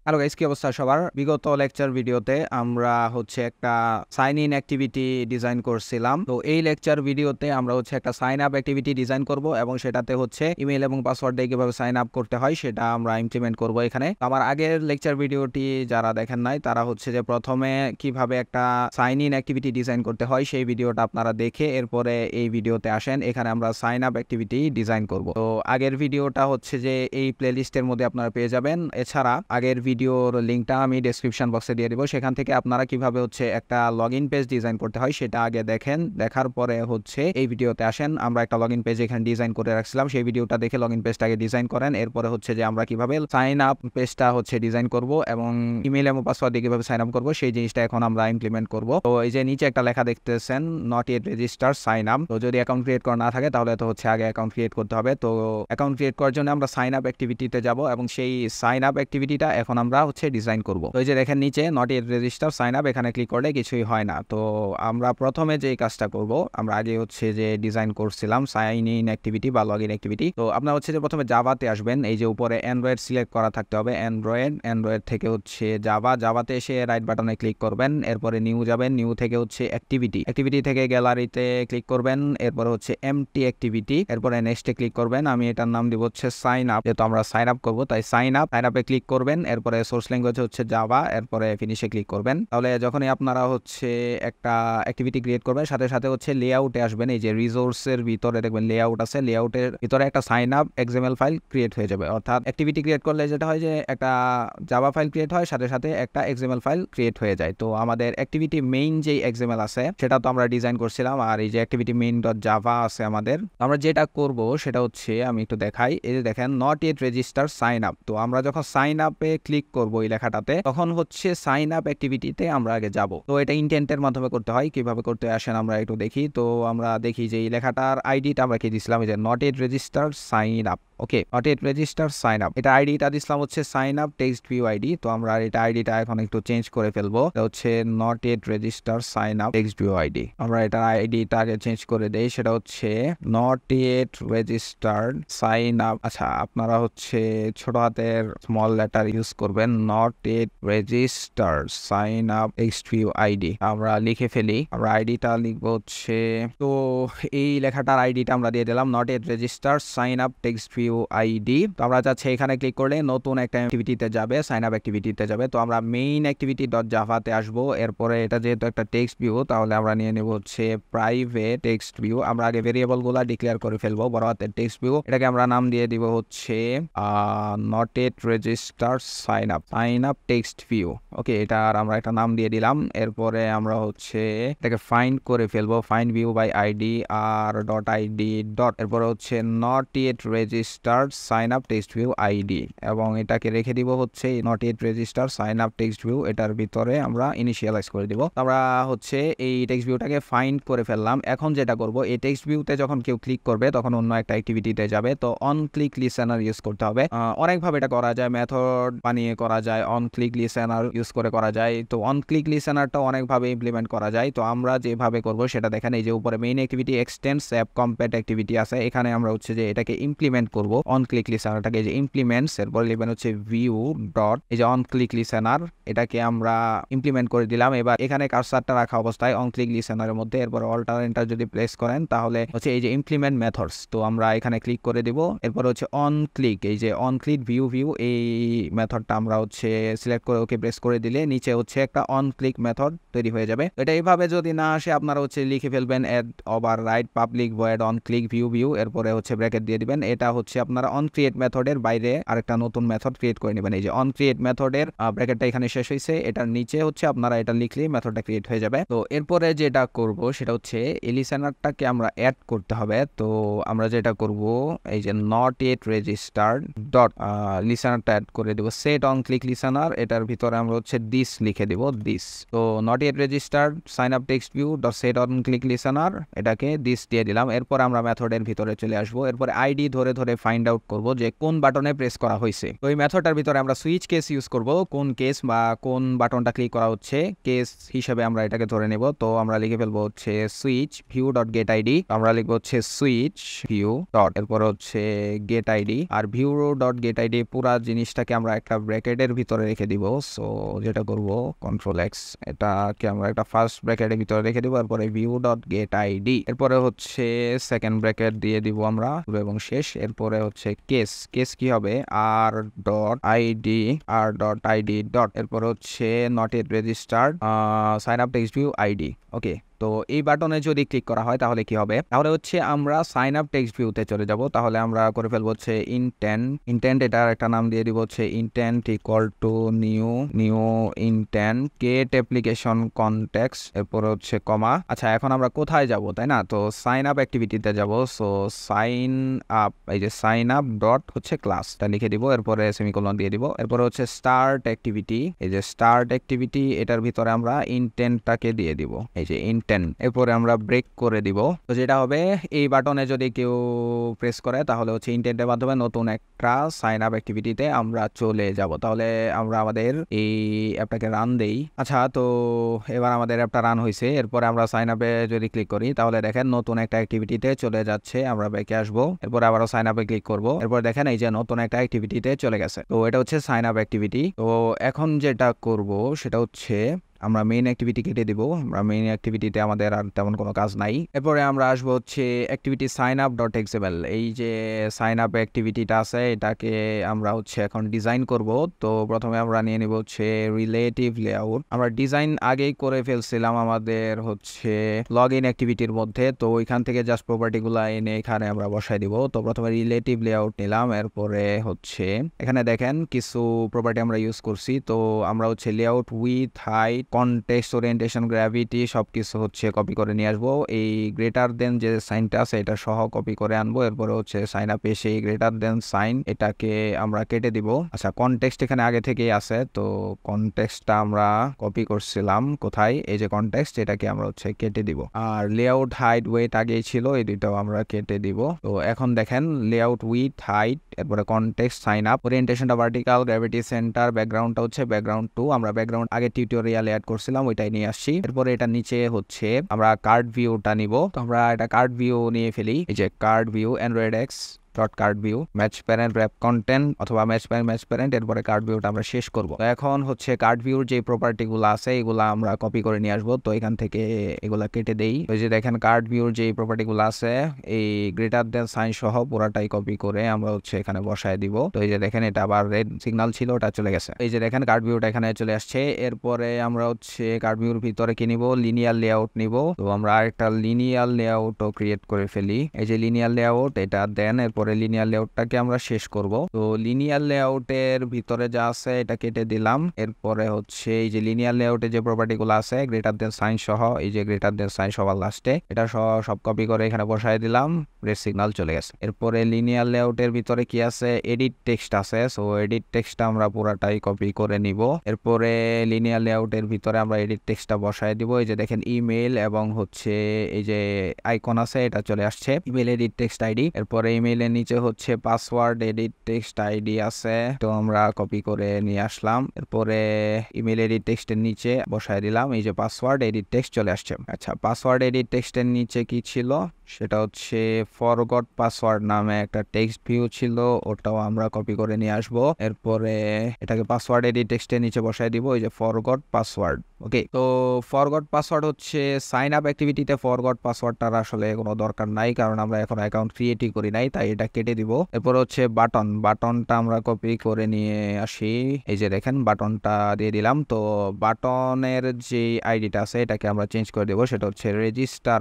Hello guys, কি অবস্থা সবার? বিগত লেকচার ভিডিওতে আমরা হচ্ছে একটা সাইন ইন অ্যাক্টিভিটি ডিজাইন করছিলাম। তো এই লেকচার ভিডিওতে আমরা হচ্ছে একটা সাইন আপ অ্যাক্টিভিটি ডিজাইন করব এবং সেটাতে হচ্ছে ইমেল এবং পাসওয়ার্ড দিয়ে কিভাবে সাইন আপ করতে হয় সেটা আমরা ইমপ্লিমেন্ট করব এখানে। আমার আগের লেকচার ভিডিওটি যারা দেখেন নাই তারা হচ্ছে যে প্রথমে কিভাবে একটা সাইন ইন অ্যাক্টিভিটি ডিজাইন করতে হয় সেই ভিডিওটা আপনারা দেখে এরপরে এই ভিডিওতে আসেন। এখানে আমরা সাইন আপ অ্যাক্টিভিটি ডিজাইন করব। তো আগের ভিডিওটা হচ্ছে যে এই প্লেলিস্টের মধ্যে আপনারা পেয়ে যাবেন। এছাড়া আগের ভিডিওর লিংকটা আমি ডেসক্রিপশন বক্সে দিয়ে দিব, সেখান থেকে আপনারা কিভাবে হচ্ছে একটা লগইন পেজ ডিজাইন করতে হয় সেটা আগে দেখেন। দেখার পরে হচ্ছে এই ভিডিওতে আসেন। আমরা একটা লগইন পেজ এখানে ডিজাইন করে রাখছিলাম, সেই ভিডিওটা দেখে লগইন পেজটাকে ডিজাইন করেন। এরপরে হচ্ছে যে আমরা কিভাবে সাইন আপ পেজটা হচ্ছে ডিজাইন করব এবং ইমেল এবং পাসওয়ার্ড দিয়ে কিভাবে সাইন আপ করব সেই জিনিসটা এখন আমরা ইমপ্লিমেন্ট করব। তো এই যে নিচে একটা লেখা দেখতেছেন, not yet register sign up. তো যদি অ্যাকাউন্ট ক্রিয়েট করা না থাকে তাহলে তো হচ্ছে আগে অ্যাকাউন্ট ক্রিয়েট করতে হবে। তো অ্যাকাউন্ট ক্রিয়েট করার জন্য আমরা সাইন আপ অ্যাক্টিভিটিতে যাব এবং সেই সাইন আপ অ্যাক্টিভিটিটা এখন আমরা হচ্ছে ডিজাইন করব। তো এই যে দেখেন নিচে not yet register sign up, এখানে ক্লিক করলে কিছুই হয় না। তো আমরা প্রথমে যে কাজটা করব, আমরা আগে হচ্ছে যে ডিজাইন করছিলাম সাইন ইন অ্যাক্টিভিটি বা লগ ইন অ্যাক্টিভিটি। তো আপনারা হচ্ছে যে প্রথমে জাভাতে আসবেন। এই যে উপরে অ্যান্ড্রয়েড সিলেক্ট করা থাকতে হবে, অ্যান্ড্রয়েড থেকে হচ্ছে জাভাতে এসে রাইট বাটনে ক্লিক করবেন। এরপরে নিউ যাবেন, নিউ থেকে হচ্ছে অ্যাক্টিভিটি থেকে গ্যালারিতে ক্লিক করবেন। এরপরে হচ্ছে এমটি অ্যাক্টিভিটি, এরপরে নেক্সটে ক্লিক করবেন। আমি এটার নাম দিব হচ্ছে সাইন আপ, যেহেতু আমরা সাইন আপ করবো তাই সাইন আপে ক্লিক করবেন। এরপরে সোর্স ল্যাঙ্গুয়েজ হচ্ছে জাভা, এরপরে ফিনিশে ক্লিক করবেন। তাহলে যখনই আপনারা হচ্ছে একটা অ্যাক্টিভিটি ক্রিয়েট করবেন সাথে সাথে হচ্ছে লেআউটে আসবেন। এই যে রিসোর্সের ভিতরে দেখবেন লেআউট আছে, লেআউটের ভিতরে একটা sign up XML file create হয়ে যাবে। অর্থাৎ অ্যাক্টিভিটি ক্রিয়েট করলে যেটা হয় যে একটা জাভা ফাইল ক্রিয়েট হয়, সাথে সাথে একটা এক্সএমএল ফাইল ক্রিয়েট হয়ে যায়। তো আমাদের অ্যাক্টিভিটি মেইন যে এক্সএমএল আছে সেটা তো আমরা ডিজাইন করছিলাম, আর এই যে অ্যাক্টিভিটি মেইন ডট জাভা আছে আমাদের। আমরা যেটা করব সেটা হচ্ছে, আমি একটু দেখাই। এই যে দেখেন not yet register sign up. তো আমরা যখন সাইন আপে ক্লিক করবো এই লেখাটাতে, তখন হচ্ছে সাইন আপ অ্যাক্টিভিটিতে আমরা আগে যাব। তো এটা ইন্টেন্টের মাধ্যমে করতে হয়। কিভাবে করতে আসেন আমরা একটু দেখি। তো আমরা দেখি যে এই লেখাটার আইডিটা আমরা কি দিছিলাম, এই যে not yet register sign up. Okay, not yet register sign up, এটা আইডিটা দিছিলাম হচ্ছে sign up text view ID. তো আমরা এটা আইডিটা এখন একটু চেঞ্জ করে ফেলবো, এটা হচ্ছে not yet register sign up text view ID. আমরা এটা আইডিটা আগে চেঞ্জ করে দেই, সেটা হচ্ছে not yet registered sign up. আচ্ছা, আপনারা হচ্ছে ছোট হাতের স্মল লেটার ইউজ করবেন। Not yet register sign up text view ID আমরা লিখে ফেলি। আমরা আইডিটা লিখবো হচ্ছে, তো এই লেখাটার আইডিটা আমরা দিয়ে দিলাম, not yet register sign up text view ID. তো আমরা যাচ্ছি এখানে ক্লিক করলে নতুন একটা অ্যাক্টিভিটিতে যাবে, সাইন আপ অ্যাক্টিভিটিতে যাবে। তো আমরা মেইন অ্যাক্টিভিটি ডট জাভাতে আসবো। এরপরে এটা যেহেতু একটা টেক্সট ভিউ, তাহলে আমরা নিয়ে নেব হচ্ছে প্রাইভেট টেক্সট ভিউ। আমরা আগে ভেরিয়েবল গুলা ডিক্লেয়ার করে ফেলবো, বড় হাতের টেক্সট ভিউ। এটাকে আমরা নাম দিয়ে দিব হচ্ছে not yet register sign up text view. Okay, এটার আমরা একটা নাম দিয়ে দিলাম। এরপরে আমরা হচ্ছে এটাকে ফাইন্ড করে ফেলবো, find view by ID R dot ID dot, এরপরে হচ্ছে not yet registered sign up text view ID, এবং এটাকে রেখে দিব হচ্ছে not yet register sign up text view. এটার ভিতরে আমরা ইনিশিয়ালাইজ করে দিব। আমরা হচ্ছে এই টেক্সট ভিউটাকে ফাইন্ড করে ফেললাম। এখন যেটা করব, এই টেক্সট ভিউতে যখন কেউ ক্লিক করবে তখন অন্য একটা অ্যাক্টিভিটিতে যাবে। তো অন ক্লিক লিসেনার ইউজ করতে হবে। অনেকভাবে এটা করা যায়, মেথড বানিয়ে করা যায়, অন ক্লিক লিসেনার ইউজ করে করা যায়। তো অন ক্লিক লিসেনারটা অনেকভাবে ইমপ্লিমেন্ট করা যায়। তো আমরা যেভাবে করব সেটা দেখেন, এই যে উপরে main activity extends app combat activity আছে, এখানে আমরা হচ্ছে যে এটাকে ইমপ্লিমেন্ট করব। অন ক্লিক লিসেনারটাকে যে ইমপ্লিমেন্টস, এরপর লিখবেন হচ্ছে ভিউ ডট, এই যে অন ক্লিক লিসেনার, এটাকে আমরা ইমপ্লিমেন্ট করে দিলাম। এবার এখানে কার্সারটা রাখা অবস্থায় অন ক্লিক লিসেনারের মধ্যে, এরপর অল্টার এন্টার যদি প্রেস করেন তাহলে হচ্ছে এই যে ইমপ্লিমেন্ট মেথডস। তো আমরা এখানে ক্লিক করে দিব। এরপর হচ্ছে অন ক্লিক, এই যে অন ক্লিক ভিউ এই মেথডটা আমরা হচ্ছে সিলেক্ট করে ওকে প্রেস করে দিলে নিচে হচ্ছে একটা অন ক্লিক মেথড তৈরি হয়ে যাবে। এটা এইভাবে যদি না আসে আপনারা হচ্ছে লিখে ফেলবেন add override public void on click view, এরপরে হচ্ছে ব্র্যাকেট দিয়ে দিবেন। এটা হচ্ছে আপনারা অন ক্রিয়েট মেথডের বাইরে আরেকটা নতুন মেথড ক্রিয়েট করে নেবেন। এই যে অন ক্রিয়েট মেথডের ব্র্যাকেটটা এখানে শেষ হয়েছে, এটার নিচে হচ্ছে আপনারা এটা লিখলেই মেথডটা ক্রিয়েট হয়ে যাবে। তো এরপরে যেটা করব সেটা হচ্ছে এই লিসেনারটাকে আমরা অ্যাড করতে হবে। তো আমরা যেটা করব, এই যে নট ইয়েট রেজিস্টার্ড ডট লিসেনারটা অ্যাড করে দেব, সেট অন ক্লিক লিসেনার, এটার ভিতরে আমরা হচ্ছে দিস লিখে দিব, দিস। তো not yet registered sign up text view dot set on click listener, এটাকে দিস দিয়ে দিলাম। এরপর আমরা মেথডের ভিতরে চলে আসবো। এরপরে আইডি ধরে ধরে ফাইন্ড আউট করব যে কোন বাটনে প্রেস করা হয়েছে। তো এই মেথডটার ভিতরে আমরা সুইচ কেস ইউজ করব, কোন কেস বা কোন বাটনটা ক্লিক করা হচ্ছে কেস হিসেবে আমরা এটাকে ধরে নেব। তো আমরা লিখে ফেলবো হচ্ছে switch view dot get ID, আমরা লিখবো হচ্ছে সুইচ ভিউ ডট, এরপর হচ্ছে গেট আইডি, আর ভিউ ডট গেট আইডি পুরা জিনিসটাকে আমরা একটা ব্র্যাকেটের ভিতরে রেখে দিব। সো যেটা করব কন্ট্রোল এক্স, এটাকে আমরা একটা ফার্স্ট ব্র্যাকেটের ভিতরে রেখে দিব, এরপরে ভিউ ডট গেট আইডি, এরপরে হচ্ছে সেকেন্ড ব্র্যাকেট দিয়ে দিব আমরা এবং শেষ, এরপরে হচ্ছে কেস, কেস কি হবে R dot ID, R dot ID dot, এরপর হচ্ছে not it registered sign up text view ID. Okay, তো এই বাটনে যদি ক্লিক করা হয় তাহলে কি হবে, তাহলে হচ্ছে আমরা সাইন আপ টেক্সট ভিউতে চলে যাব। তাহলে আমরা করে ফেলবো হচ্ছে ইনটেন্ট, এটার একটা নাম দিয়ে দিব হচ্ছে intent equal to new intent get application context, এরপর হচ্ছে কমা। আচ্ছা, এখন আমরা কোথায় যাব তাই না, তো সাইন আপ অ্যাক্টিভিটিতে যাব। সো সাইন আপ, এই যে সাইন আপ ডট হচ্ছে ক্লাসটা লিখে দিব, এরপরে সেমিকোলন দিয়ে দিব, এরপরে হচ্ছে স্টার্ট অ্যাক্টিভিটি, এই যে স্টার্ট অ্যাক্টিভিটি এটার ভিতরে আমরা ইনটেন্টটাকে দিয়ে দিব, এই যে ইনটেন্ট, এরপরে আমরা ব্রেক করে দিব। তো যেটা হবে এই বাটনে যদি কেউ প্রেস করে তাহলে হচ্ছে ইনটেন্টের মাধ্যমে নতুন একটা সাইন আপ অ্যাক্টিভিটিতে আমরা চলে যাব। তাহলে আমরা আমাদের এই অ্যাপটাকে রান দেই। আচ্ছা, তো এবার আমাদের অ্যাপটা রান হয়েছে, এরপরে আমরা সাইন আপে যদি ক্লিক করি তাহলে দেখেন নতুন একটা অ্যাক্টিভিটিতে চলে যাচ্ছে। আমরা ব্যাকে আসবো, এরপর আবারও সাইন আপে ক্লিক করব, এরপর দেখেন এই যে নতুন একটা অ্যাক্টিভিটিতে চলে গেছে। তো এটা হচ্ছে সাইন আপ অ্যাক্টিভিটি। তো এখন যেটা করব সেটা হচ্ছে আমরা মেইন অ্যাক্টিভিটি কেটে দিব, আমরা মেইন অ্যাক্টিভিটিতে আমাদের আর তেমন কোনো কাজ নাই। এরপরে আমরা আসবো হচ্ছে activity sign up dot XML, এই যে সাইন আপ অ্যাক্টিভিটিটা আছে এটাকে আমরা হচ্ছে এখন ডিজাইন করব। তো প্রথমে আমরা নিয়ে নিব হচ্ছে রিলেটিভ লেআউট, আমরা ডিজাইন আগেই করে ফেলছিলাম আমাদের হচ্ছে লগ ইন অ্যাক্টিভিটির মধ্যে, তো ওইখান থেকে জাস্ট প্রপার্টিগুলো এনে এখানে আমরা বসাই দিব। তো প্রথমে রিলেটিভ লেআউট নিলাম, এরপরে হচ্ছে এখানে দেখেন কিছু প্রপার্টি আমরা ইউজ করছি। তো আমরা হচ্ছে layout with height, context, orientation, gravity সবকিছু হচ্ছে কপি করে নিয়ে আসবো। এই গ্রেটার দেন যে সাইনটা আছে এটা সহ কপি করে আনবো, এরপরে হচ্ছে সাইন আপে সেই গ্রেটার দেন সাইন এটাকে আমরা কেটে দিব। আচ্ছা, কনটেক্সট এখানে আগে থেকেই আছে, তো কনটেক্সটটা আমরা কপি করছিলাম কোথায়, এই যে কনটেক্সট, এটাকে আমরা হচ্ছে কেটে দিব। আর লেআউট হাইট ওয়েট আগেই ছিল, এই দুইটাও আমরা কেটে দিব। তো এখন দেখেন লেআউট উইথ হাইট, এরপরে কনটেক্সট, সাইন আপ, ওরিয়েন্টেশনটা ভার্টিক্যাল, গ্র্যাভিটি সেন্টার, ব্যাকগ্রাউন্ডটা হচ্ছে ব্যাকগ্রাউন্ড 2, আমরা ব্যাকগ্রাউন্ড আগে টিউটোরিয়ালে অ্যাড করছিলাম ওইটাই নিয়ে আসছি। এরপরে এটা নিচে হচ্ছে আমরা কার্ড ভিউটা নিব, তো আমরা এটা কার্ড ভিউ নিয়ে ফেলি, এই যে card view Android x dot card view match parent rap content অথবা ম্যাচ প্যারেন্ট, এরপরে কার্ড ভিউটা আমরা শেষ করব। তো এখন হচ্ছে কার্ড ভিউর যে প্রপার্টিগুলো আছে এগুলা আমরা কপি করে নিয়ে আসবো। তো এখান থেকে এগুলা কেটে দেই, ওই যে দেখেন কার্ড ভিউর যে প্রপার্টিগুলো আছে এই গ্রেটার দেন সাইন সহ পুরাটাই কপি করে আমরা হচ্ছে এখানে বসায় দিব। তো এই যে দেখেন এটা আবার রেড সিগন্যাল ছিল, ওটা চলে গেছে। এই যে দেখেন কার্ড ভিউটা এখানে চলে আসছে। এরপরে আমরা হচ্ছে কার্ড ভিউর ভিতরে কি নিব, লিনিয়ার লেআউট নিব। তো আমরা আরেকটা লিনিয়ার লেআউটও ক্রিয়েট করে ফেলি, এই যে লিনিয়ার লেআউট এটা দেন, এরপরে লিনিয়ার লেআউটটাকে আমরা শেষ করব। তো লিনিয়ার লেআউটের ভিতরে যা আছে এটা কেটে দিলাম। এরপরে হচ্ছে এই যে লিনিয়ার লেআউটে যে প্রপার্টিগুলো আছে গ্রেটার দেন সাইন সহ, এই যে গ্রেটার দেন সাইন সবার লাস্টে এটা সব কপি করে এখানে বসায় দিলাম, রেড সিগন্যাল চলে গেছে। এরপরে লিনিয়ার লেআউটের ভিতরে কি আছে, এডিট টেক্সট আছে। সো এডিট টেক্সটটা আমরা পুরাটাই কপি করে নিব। এরপরে লিনিয়ার লেআউটের ভিতরে আমরা এডিট টেক্সটটা বসায় দিব, এই যে দেখেন ইমেল এবং হচ্ছে এই যে আইকন আছে এটা চলে আসছে, ইমেল এডিট টেক্সট আইডি। এরপরে ইমেইলের নিচে হচ্ছে পাসওয়ার্ড এডিট টেক্সট আইডি আছে, তো আমরা কপি করে নিয়ে আসলাম। এরপরে ইমেল এডিট টেক্সটের নিচে বসায় দিলাম, এই যে পাসওয়ার্ড এডিট টেক্সট চলে আসছে। আচ্ছা, পাসওয়ার্ড এডিট টেক্সটের নিচে কি ছিল, সেটা হচ্ছে ফরগট পাসওয়ার্ড নামে একটা টেক্সট ভিউ ছিল, ওটাও আমরা কপি করে নিয়ে আসবো। এরপরে এটাকে পাসওয়ার্ড এডিট টেক্সটের নিচে বসায় দিব, এই যে ফরগট পাসওয়ার্ড। ওকে, তো ফরগট পাসওয়ার্ড হচ্ছে সাইন আপ অ্যাক্টিভিটিতে ফরগট পাসওয়ার্ডটার আসলে কোনো দরকার নাই, কারণ আমরা এখন অ্যাকাউন্ট ক্রিয়েটই করি নাই, তাই এটা কেটে দিব। এরপর হচ্ছে বাটনটা আমরা কপি করে নিয়ে আসি, এই যে দেখেন বাটনটা দিয়ে দিলাম। তো বাটনের যে আইডিটা আছে এটাকে আমরা চেঞ্জ করে দেবো, সেটা হচ্ছে রেজিস্টার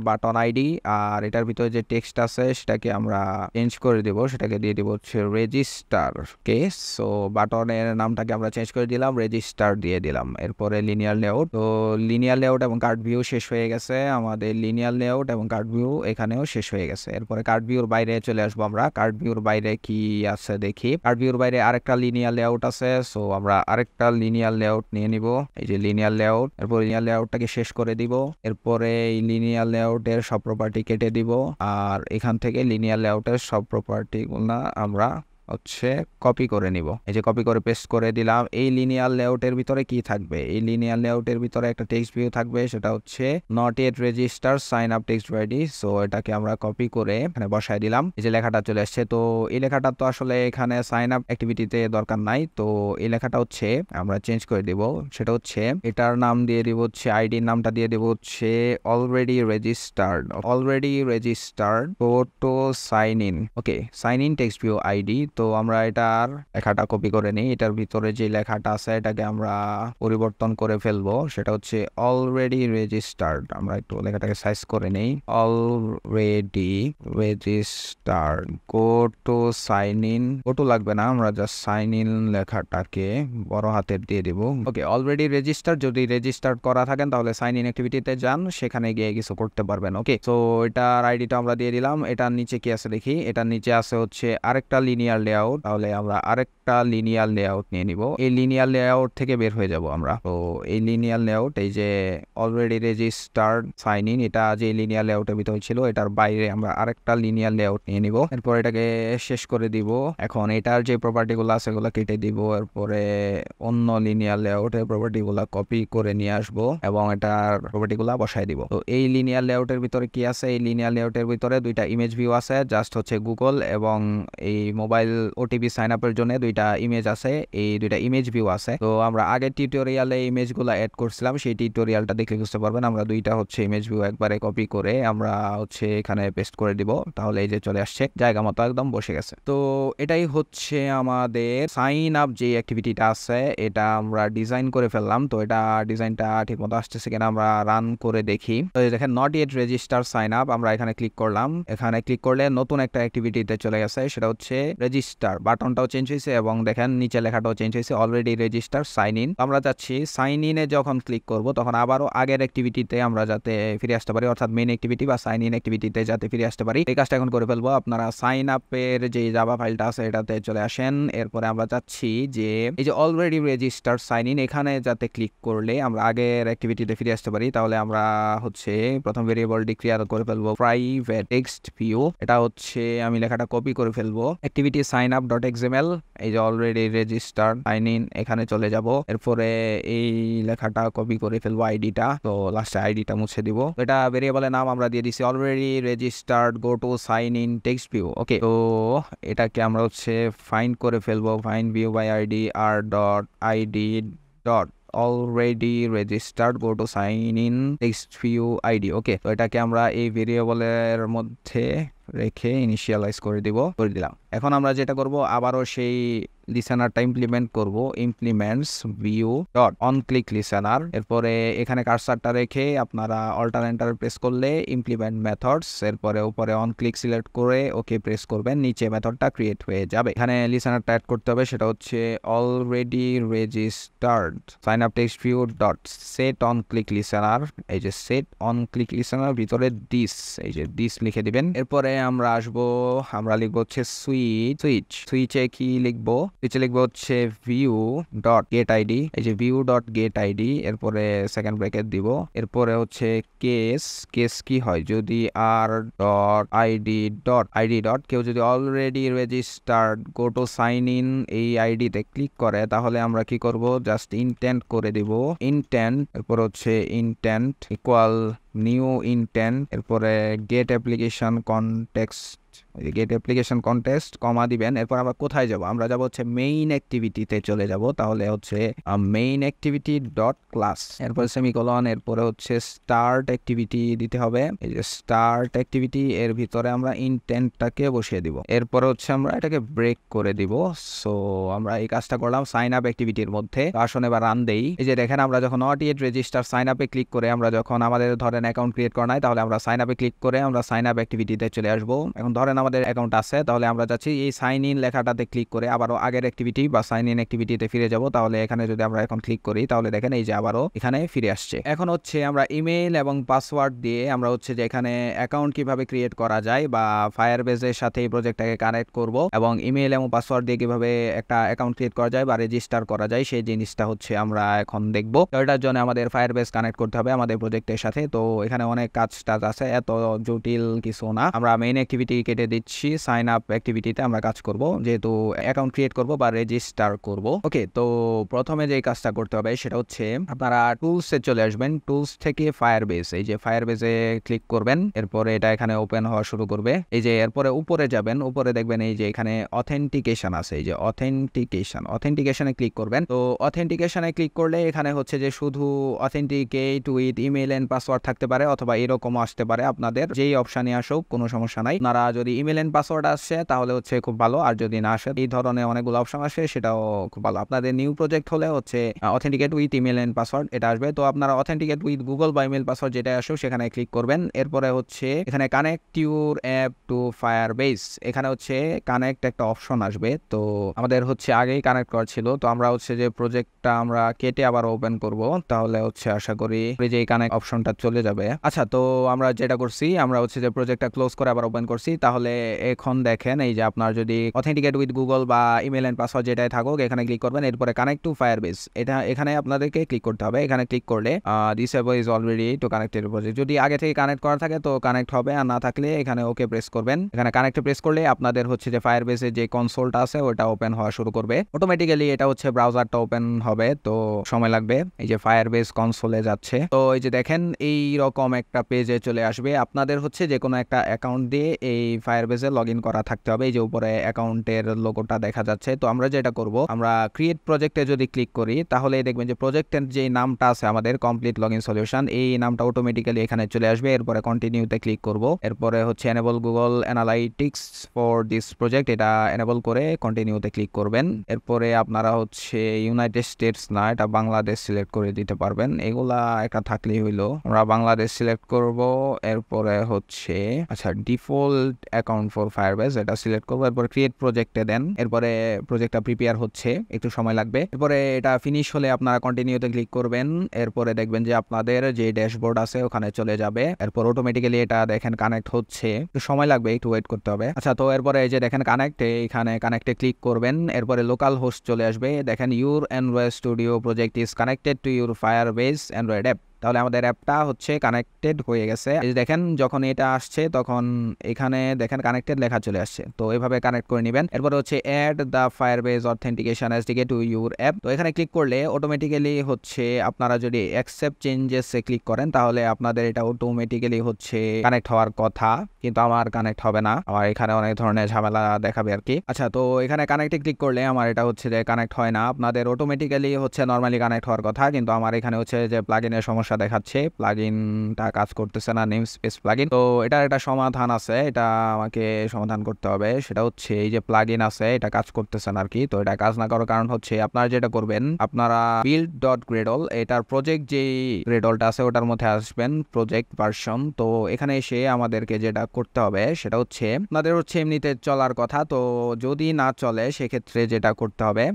বাটন আইডি। আর এটার ভিতরে যে টেক্সট আছে সেটাকে আমরা চেঞ্জ করে দেব, সেটাকে দিয়ে দিব হচ্ছে রেজিস্টার কেস। সো বাটনের নামটাকে আমরা চেঞ্জ করে দিলাম, রেজিস্টার দিয়ে দিলাম। এরপরে লিনিয়ার লেআউট, তো লিনিয়ার লেআউট এবং কার্ড ভিউ শেষ হয়ে গেছে, আমাদের লিনিয়ার লেআউট এবং কার্ড ভিউ এখানেও শেষ হয়ে গেছে। এরপরে কার্ড কার্ড ভিউর বাইরে চলে আসবো। আমরা কার্ড ভিউর বাইরে কি আছে দেখি। কার্ড ভিউর বাইরে আরেকটা লিনিয়ার লেআউট আছে, সো আমরা আরেকটা লিনিয়ার লেআউট নিয়ে নিব। এই যে লিনিয়ার লেআউট, এরপর লিনিয়ার লেআউটটাকে শেষ করে দিব। এরপরে এই লিনিয়ার লেআউটের সব প্রপার্টি কেটে দিব, আর এখান থেকে লিনিয়ার লেআউটের সব প্রপার্টি গুলো আমরা হচ্ছে কপি করে নিব। এই যে কপি করে পেস্ট করে দিলাম। এই লিনিয়ার লেআউটের ভিতরে কি থাকবে, এই লিনিয়ার লেআউটের ভিতরে একটা টেক্সট ভিউ থাকবে, সেটা হচ্ছে not yet register sign up text ID. So এটাকে আমরা কপি করে এখানে বসায় দিলাম। এই যে লেখাটা চলে আসছে। তো এই লেখাটা তো আসলে এখানে সাইন আপ অ্যাক্টিভিটিতে দরকার নাই, তো এই লেখাটা হচ্ছে আমরা চেঞ্জ করে দিব। সেটা হচ্ছে এটার নাম দিয়ে দিব হচ্ছে, আইডির নামটা দিয়ে দিব হচ্ছে already registered, already registered go to sign in. Okay, sign in text view ID. তো আমরা এটার লেখাটা কপি করে নিই। এটার ভিতরে যে লেখাটা আছে এটাকে আমরা পরিবর্তন করে ফেলবো। সেটা হচ্ছে অলরেডি রেজিস্টার্ড। আমরা একটু লেখাটাকে সাইজ করে নিই। Already registered go to sign in. Go to লাগবে না, আমরা জাস্ট সাইন ইন লেখাটাকে বড় হাতের দিয়ে দিব। ওকে, অলরেডি রেজিস্টার্ড, যদি রেজিস্টার্ড করা থাকেন তাহলে সাইন ইন অ্যাক্টিভিটিতে যান, সেখানে গিয়ে কিছু করতে পারবেন। ওকে, তো এটার আইডিটা আমরা দিয়ে দিলাম। এটার নিচে কি আছে দেখি। এটার নিচে আছে হচ্ছে আরেকটা লিনিয়ার লেআউট। তাহলে আমরা আরেকটা লিনিয়ার লেআউট নিয়ে নিব। এই লিনিয়ার লেআউট থেকে বের হয়ে যাব আমরা। তো এই লিনিয়ার লেআউট, এই যে অলরেডি রেজিস্টার্ড সাইন ইন, এটা যে লিনিয়ার লেআউটের ভিতরে ছিল, এটার বাইরে আমরা আরেকটা লিনিয়ার লেআউট নিয়ে নিব। এরপর এটাকে শেষ করে দিব। এখন এটার যে প্রপার্টি গুলো আছে এগুলো কেটে দিব। এরপরে অন্য লিনিয়ার লেআউটের প্রপার্টি গুলা কপি করে নিয়ে আসবো এবং এটার প্রপার্টি গুলা বসাই দিব। তো এই লিনিয়ার লেআউটের ভিতরে কি আছে, এই লিনিয়ার লেআউটের ভিতরে দুইটা ইমেজ ভিউ আছে, জাস্ট হচ্ছে গুগল এবং এই মোবাইল ওটিপি সাইন আপের জন্য দুইটা ইমেজ আছে, এই দুইটা ইমেজ ভিউ আছে। তো আমরা আগের টিউটোরিয়ালে ইমেজগুলো অ্যাড করছিলাম, সেই টিউটোরিয়ালটা দেখলে বুঝতে পারবেন। আমরা দুইটা হচ্ছে ইমেজ ভিউ একবারে কপি করে আমরা হচ্ছে এখানে পেস্ট করে দিব। তাহলে এই যে চলে আসছে, জায়গা মতো একদম বসে গেছে। তো এটাই হচ্ছে আমাদের সাইন আপ যে অ্যাক্টিভিটিটা আছে, এটা আমরা ডিজাইন করে ফেললাম। তো এটা ডিজাইনটা ঠিক মতো আসতেছে কিনা আমরা রান করে দেখি। তো দেখেন not yet register sign up, আমরা এখানে ক্লিক করলাম। এখানে ক্লিক করলে নতুন একটা অ্যাক্টিভিটিতে চলে গেছে, সেটা হচ্ছে রেজিস্টার। বাটনটাও চেঞ্জ হয়েছে এবং দেখেন নিচে লেখাটাও চেঞ্জ হয়েছে, অলরেডি রেজিস্টার সাইন ইন। আমরা যাচ্ছি সাইন ইনে যখন ক্লিক করব তখন আবারও আগের অ্যাক্টিভিটিতে আমরা যাতে ফিরে আসতে পারি, অর্থাৎ মেইন অ্যাক্টিভিটি বা সাইন ইন অ্যাক্টিভিটিতে যাতে ফিরে আসতে পারি, এই কাজটা এখন করে ফেলবো। আপনারা সাইন আপের যে জাভা ফাইলটা আছে এটাতে চলে আসেন। এরপরে আমরা যাচ্ছি যে এই যে অলরেডি রেজিস্টার সাইন ইন, এখানে যাতে ক্লিক করলে আমরা আগের অ্যাক্টিভিটিতে ফিরে আসতে পারি। তাহলে আমরা হচ্ছে প্রথম ভেরিয়েবল ডিক্লেয়ার করে ফেলবো প্রাইভেট টেক্সট ভিউ। এটা হচ্ছে আমি লেখাটা কপি করে ফেলবো, activity sign up dot XML. এই যে অলরেডি রেজিস্টার্ড সাইন ইন, এখানে চলে যাব। এরপরে এই লেখাটা কপি করে ফেলবো, আইডিটা। তো লাস্টে আইডিটা মুছে দিব। এটা ভেরিয়েবলের নাম আমরা দিয়ে দিছি already registered go to sign in text view. Okay, তো এটাকে আমরা হচ্ছে ফাইন্ড করে ফেলবো, find view by ID R dot ID dot already registered go to sign in text view ID. Okay, তো এটাকে আমরা এই ভেরিয়েবলের মধ্যে রেখে ইনিশিয়ালাইজ করে দিলাম। এখন আমরা যেটা করব, আবারও সেই লিসেনারটা ইমপ্লিমেন্ট করব, implements view dot on click listener. এরপরে এখানে কার্সারটা রেখে আপনারা অল্টারনেটর প্রেস করলে ইমপ্লিমেন্ট মেথডস, এরপরে উপরে অন ক্লিক সিলেক্ট করে ওকে প্রেস করবেন, নিচে মেথডটা ক্রিয়েট হয়ে যাবে। এখানে লিসেনারটা অ্যাড করতে হবে, সেটা হচ্ছে already registered sign up text view dot set on click listener. এই যে সেট অন ক্লিক লিসেনার ভিতরে দিস, এই যে দিস লিখে দিবেন। এরপরে আমরা আসবো, আমরা লিখবো হচ্ছে সুইচে কি লিখবো, নিচে লিখবো হচ্ছে ভিউ ডট গেট আইডি। এই যে ভিউ ডট গেট আইডি, এরপরে সেকেন্ড ব্র্যাকেট দিব। এরপরে হচ্ছে কেস কি হয়, যদি আর ডট আইডি ডট কেউ যদি already registered go to sign in এই আইডিতে ক্লিক করে, তাহলে আমরা কি করব, জাস্ট ইনটেন্ট করে দিব। ইনটেন্ট, এরপর হচ্ছে ইনটেন্ট ইকুয়াল নিউ ইনটেন্ট, এরপরে get application context, get application contest comma দিবেন। এরপর আমরা কোথায় যাব, আমরা যাব হচ্ছে মেইন অ্যাক্টিভিটিতে চলে যাব। তাহলে হচ্ছে মেইন অ্যাক্টিভিটি ডট ক্লাস, এরপর সেমিকোলন, এরপরে হচ্ছে স্টার্ট অ্যাক্টিভিটি দিতে হবে। এই যে স্টার্ট অ্যাক্টিভিটি, এর ভিতরে আমরা ইনটেন্টটাকে বসিয়ে দিব। এরপরে হচ্ছে আমরা এটাকে ব্রেক করে দিব। সো আমরা এই কাজটা করলাম সাইন আপ অ্যাক্টিভিটির মধ্যে। আসলে এবার রান দেই। এই যে দেখেন, আমরা যখন নট ইয়েট রেজিস্টার সাইন আপে ক্লিক করে আমরা যখন আমাদের ধরেন অ্যাকাউন্ট ক্রিয়েট করা নাই, তাহলে আমরা সাইন আপে ক্লিক করে আমরা সাইন আপ অ্যাক্টিভিটিতে চলে আসবো। এখন ধরেন আমাদের আমাদের অ্যাকাউন্ট আছে, তাহলে আমরা যাচ্ছি এই সাইন ইন লেখাটাতে ক্লিক করে আবারও আগের অ্যাক্টিভিটি বা সাইন ইন অ্যাক্টিভিটিতে ফিরে যাব। তাহলে এখানে যদি আমরা এখন ক্লিক করি তাহলে দেখেন এই যে আবারও এখানে ফিরে আসছে। এখন হচ্ছে আমরা ইমেইল এবং পাসওয়ার্ড দিয়ে আমরা হচ্ছে যে এখানে অ্যাকাউন্ট কিভাবে ক্রিয়েট করা যায় বা ফায়ারবেজের সাথে এই প্রজেক্টটাকে কানেক্ট করব এবং ইমেইল এবং পাসওয়ার্ড দিয়ে কিভাবে একটা অ্যাকাউন্ট ক্রিয়েট করা যায় বা রেজিস্টার করা যায় সেই জিনিসটা হচ্ছে আমরা এখন দেখব। তো এটার জন্য আমাদের ফায়ারবেজ কানেক্ট করতে হবে আমাদের প্রজেক্টের সাথে। তো এখানে অনেক কাজ টাজ আছে, এত জটিল কিছু না। আমরা মেইন অ্যাক্টিভিটি কেটে দিচ্ছি, সাইন আপ অ্যাক্টিভিটিতে আমরা কাজ করব, যেহেতু অ্যাকাউন্ট ক্রিয়েট করব বা রেজিস্টার করব। ওকে, তো প্রথমে যে কাজটা করতে হবে সেটা হচ্ছে আপনারা টুলসে চলে আসবেন, টুলস থেকে ফায়ারবেজ, এই যে ফায়ারবেজে ক্লিক করবেন, এরপরে এটা এখানে ওপেন হওয়া শুরু করবে। এই যে এরপরে উপরে যাবেন, উপরে দেখবেন এই যে এখানে অথেন্টিকেশন আছে, এই যে অথেন্টিকেশনে ক্লিক করবেন। তো অথেন্টিকেশনে ক্লিক করলে এখানে হচ্ছে যে শুধু authenticate with email and password থাকতে পারে অথবা এরকম আসতে পারে, আপনাদের যেই অপশনে আসুক কোনো সমস্যা নাই। আপনারা যদি ইমেইল এন্ড পাসওয়ার্ড আসে তাহলে হচ্ছে খুব ভালো, আর যদি না আসে এই ধরনের অনেকগুলো অপশন আসে সেটাও খুব ভালো। আপনাদের নিউ প্রজেক্ট হলে হচ্ছে authenticate with email and password এটা আসবে। তো আপনারা অথেন্টিকেট উইথ গুগল বা ইমেইল পাসওয়ার্ড যেটা আসুক সেখানে ক্লিক করবেন। এরপরে হচ্ছে এখানে connect your app to Firebase, এখানে হচ্ছে কানেক্ট একটা অপশন আসবে। তো আমাদের হচ্ছে আগেই কানেক্ট করা ছিল, তো আমরা হচ্ছে যে প্রজেক্টটা আমরা কেটে আবার ওপেন করব, তাহলে হচ্ছে আশা করি যে এই কানেক্ট অপশনটা চলে যাবে। আচ্ছা, তো আমরা যেটা করছি আমরা হচ্ছে যে প্রজেক্টটা ক্লোজ করে আবার ওপেন করছি। তাহলে এখন দেখেন এই যে আপনার যদি অথেন্টিকেট উইথ গুগল বা ইমেইল এন্ড পাসওয়ার্ড যেটাই থাকুক এখানে ক্লিক করবেন। এরপরে কানেক্ট টু ফায়ারবেজ, এটা এখানে আপনাদেরকে ক্লিক করতে হবে। এখানে ক্লিক করলে this app is already to connected project, যদি আগে থেকে কানেক্ট করা থাকে তো কানেক্ট হবে, আর না থাকলে এখানে ওকে প্রেস করবেন। এখানে কানেক্টে প্রেস করলে আপনাদের হচ্ছে যে ফায়ারবেজের যে কনসোলটা আছে ওটা ওপেন হওয়া শুরু করবে অটোমেটিক্যালি। এটা হচ্ছে ব্রাউজারটা ওপেন হবে, তো সময় লাগবে। এই যে ফায়ারবেজ কনসোলে যাচ্ছে, তো এই যে দেখেন এই রকম একটা পেজে চলে আসবে। আপনাদের হচ্ছে যে কোনো একটা অ্যাকাউন্ট দিয়ে এই ফায়ারবেজে লগ ইন করা থাকতে হবে। এই যে উপরে অ্যাকাউন্টের লোগোটা দেখা যাচ্ছে। তো আমরা যেটা করব, আমরা ক্রিয়েট প্রজেক্টে যদি ক্লিক করি তাহলে দেখবেন যে প্রজেক্টের যে নামটা আছে আমাদের কমপ্লিট লগ ইন সলিউশন, এই নামটা অটোমেটিক্যালি এখানে চলে আসবে। এরপরে কন্টিনিউতে ক্লিক করব। এরপরে হচ্ছে enable Google analytics for this project, এটা এনেবল করে কন্টিনিউতে ক্লিক করবেন। এরপরে আপনারা হচ্ছে ইউনাইটেড স্টেটস না, এটা বাংলাদেশ সিলেক্ট করে দিতে পারবেন, এগুলা একটা থাকলেই হইলো। আমরা বাংলাদেশ সিলেক্ট করব। এরপরে হচ্ছে আচ্ছা ডিফল্ট অ্যাকাউন্ট ফর ফায়ারবেজ এটা সিলেক্ট করব। এরপর ক্রিয়েট প্রজেক্টে দেন। এরপরে প্রজেক্টটা প্রিপেয়ার হচ্ছে, একটু সময় লাগবে। এরপরে এটা ফিনিশ হলে আপনারা কন্টিনিউতে ক্লিক করবেন। এরপরে দেখবেন যে আপনাদের যে ড্যাশবোর্ড আছে ওখানে চলে যাবে। এরপর অটোমেটিক্যালি এটা দেখেন কানেক্ট হচ্ছে, একটু সময় লাগবে, একটু ওয়েট করতে হবে। আচ্ছা, তো এরপরে এই যে দেখেন কানেক্ট, এখানে কানেক্টে ক্লিক করবেন। এরপরে লোকাল হোস্ট চলে আসবে। দেখেন your Android studio project is connected to your Firebase Android app, তাহলে আমাদের অ্যাপটা হচ্ছে কানেক্টেড হয়ে গেছে। এই দেখেন যখন এটা আসছে তখন এখানে দেখেন কানেক্টেড লেখা চলে আসছে, তো এভাবে কানেক্ট করে নেবেন। এরপর হচ্ছে add the Firebase authentication SDK to your app, তো এখানে ক্লিক করলে অটোমেটিক্যালি হচ্ছে আপনারা যদি অ্যাকসেপ্ট চেঞ্জেস এ ক্লিক করেন তাহলে আপনাদের এটা অটোমেটিক্যালি হচ্ছে কানেক্ট হওয়ার কথা, কিন্তু আমার কানেক্ট হবে না, আমার এখানে অনেক ধরনের ঝামেলা দেখাবে আর কি। আচ্ছা, তো এখানে কানেক্টে ক্লিক করলে আমার এটা হচ্ছে যে কানেক্ট হয় না, আপনাদের অটোমেটিক্যালি হচ্ছে নরমালি কানেক্ট হওয়ার কথা, কিন্তু আমার এখানে হচ্ছে যে প্লাগইনের সমস্যা দেখাচ্ছে, প্লাগইনটা কাজ করতেছে না, নেম স্পেস প্লাগইন। তো এটার একটা সমাধান আছে, এটা আমাকে সমাধান করতে হবে। সেটা হচ্ছে এই যে প্লাগইন আছে এটা কাজ করতেছে না আর কি। তো এটা কাজ না করার কারণ হচ্ছে আপনারা যেটা করবেন, আপনারা build.gradle এটার প্রজেক্ট যেই গ্রেডলটা আছে ওটার মধ্যে আসবেন, প্রজেক্ট ভার্সন। তো এখানে এসে আমাদেরকে যেটা করতে হবে সেটা হচ্ছে আপনাদের হচ্ছে এমনিতে চলার কথা, তো যদি না চলে সেক্ষেত্রে যেটা করতে হবে,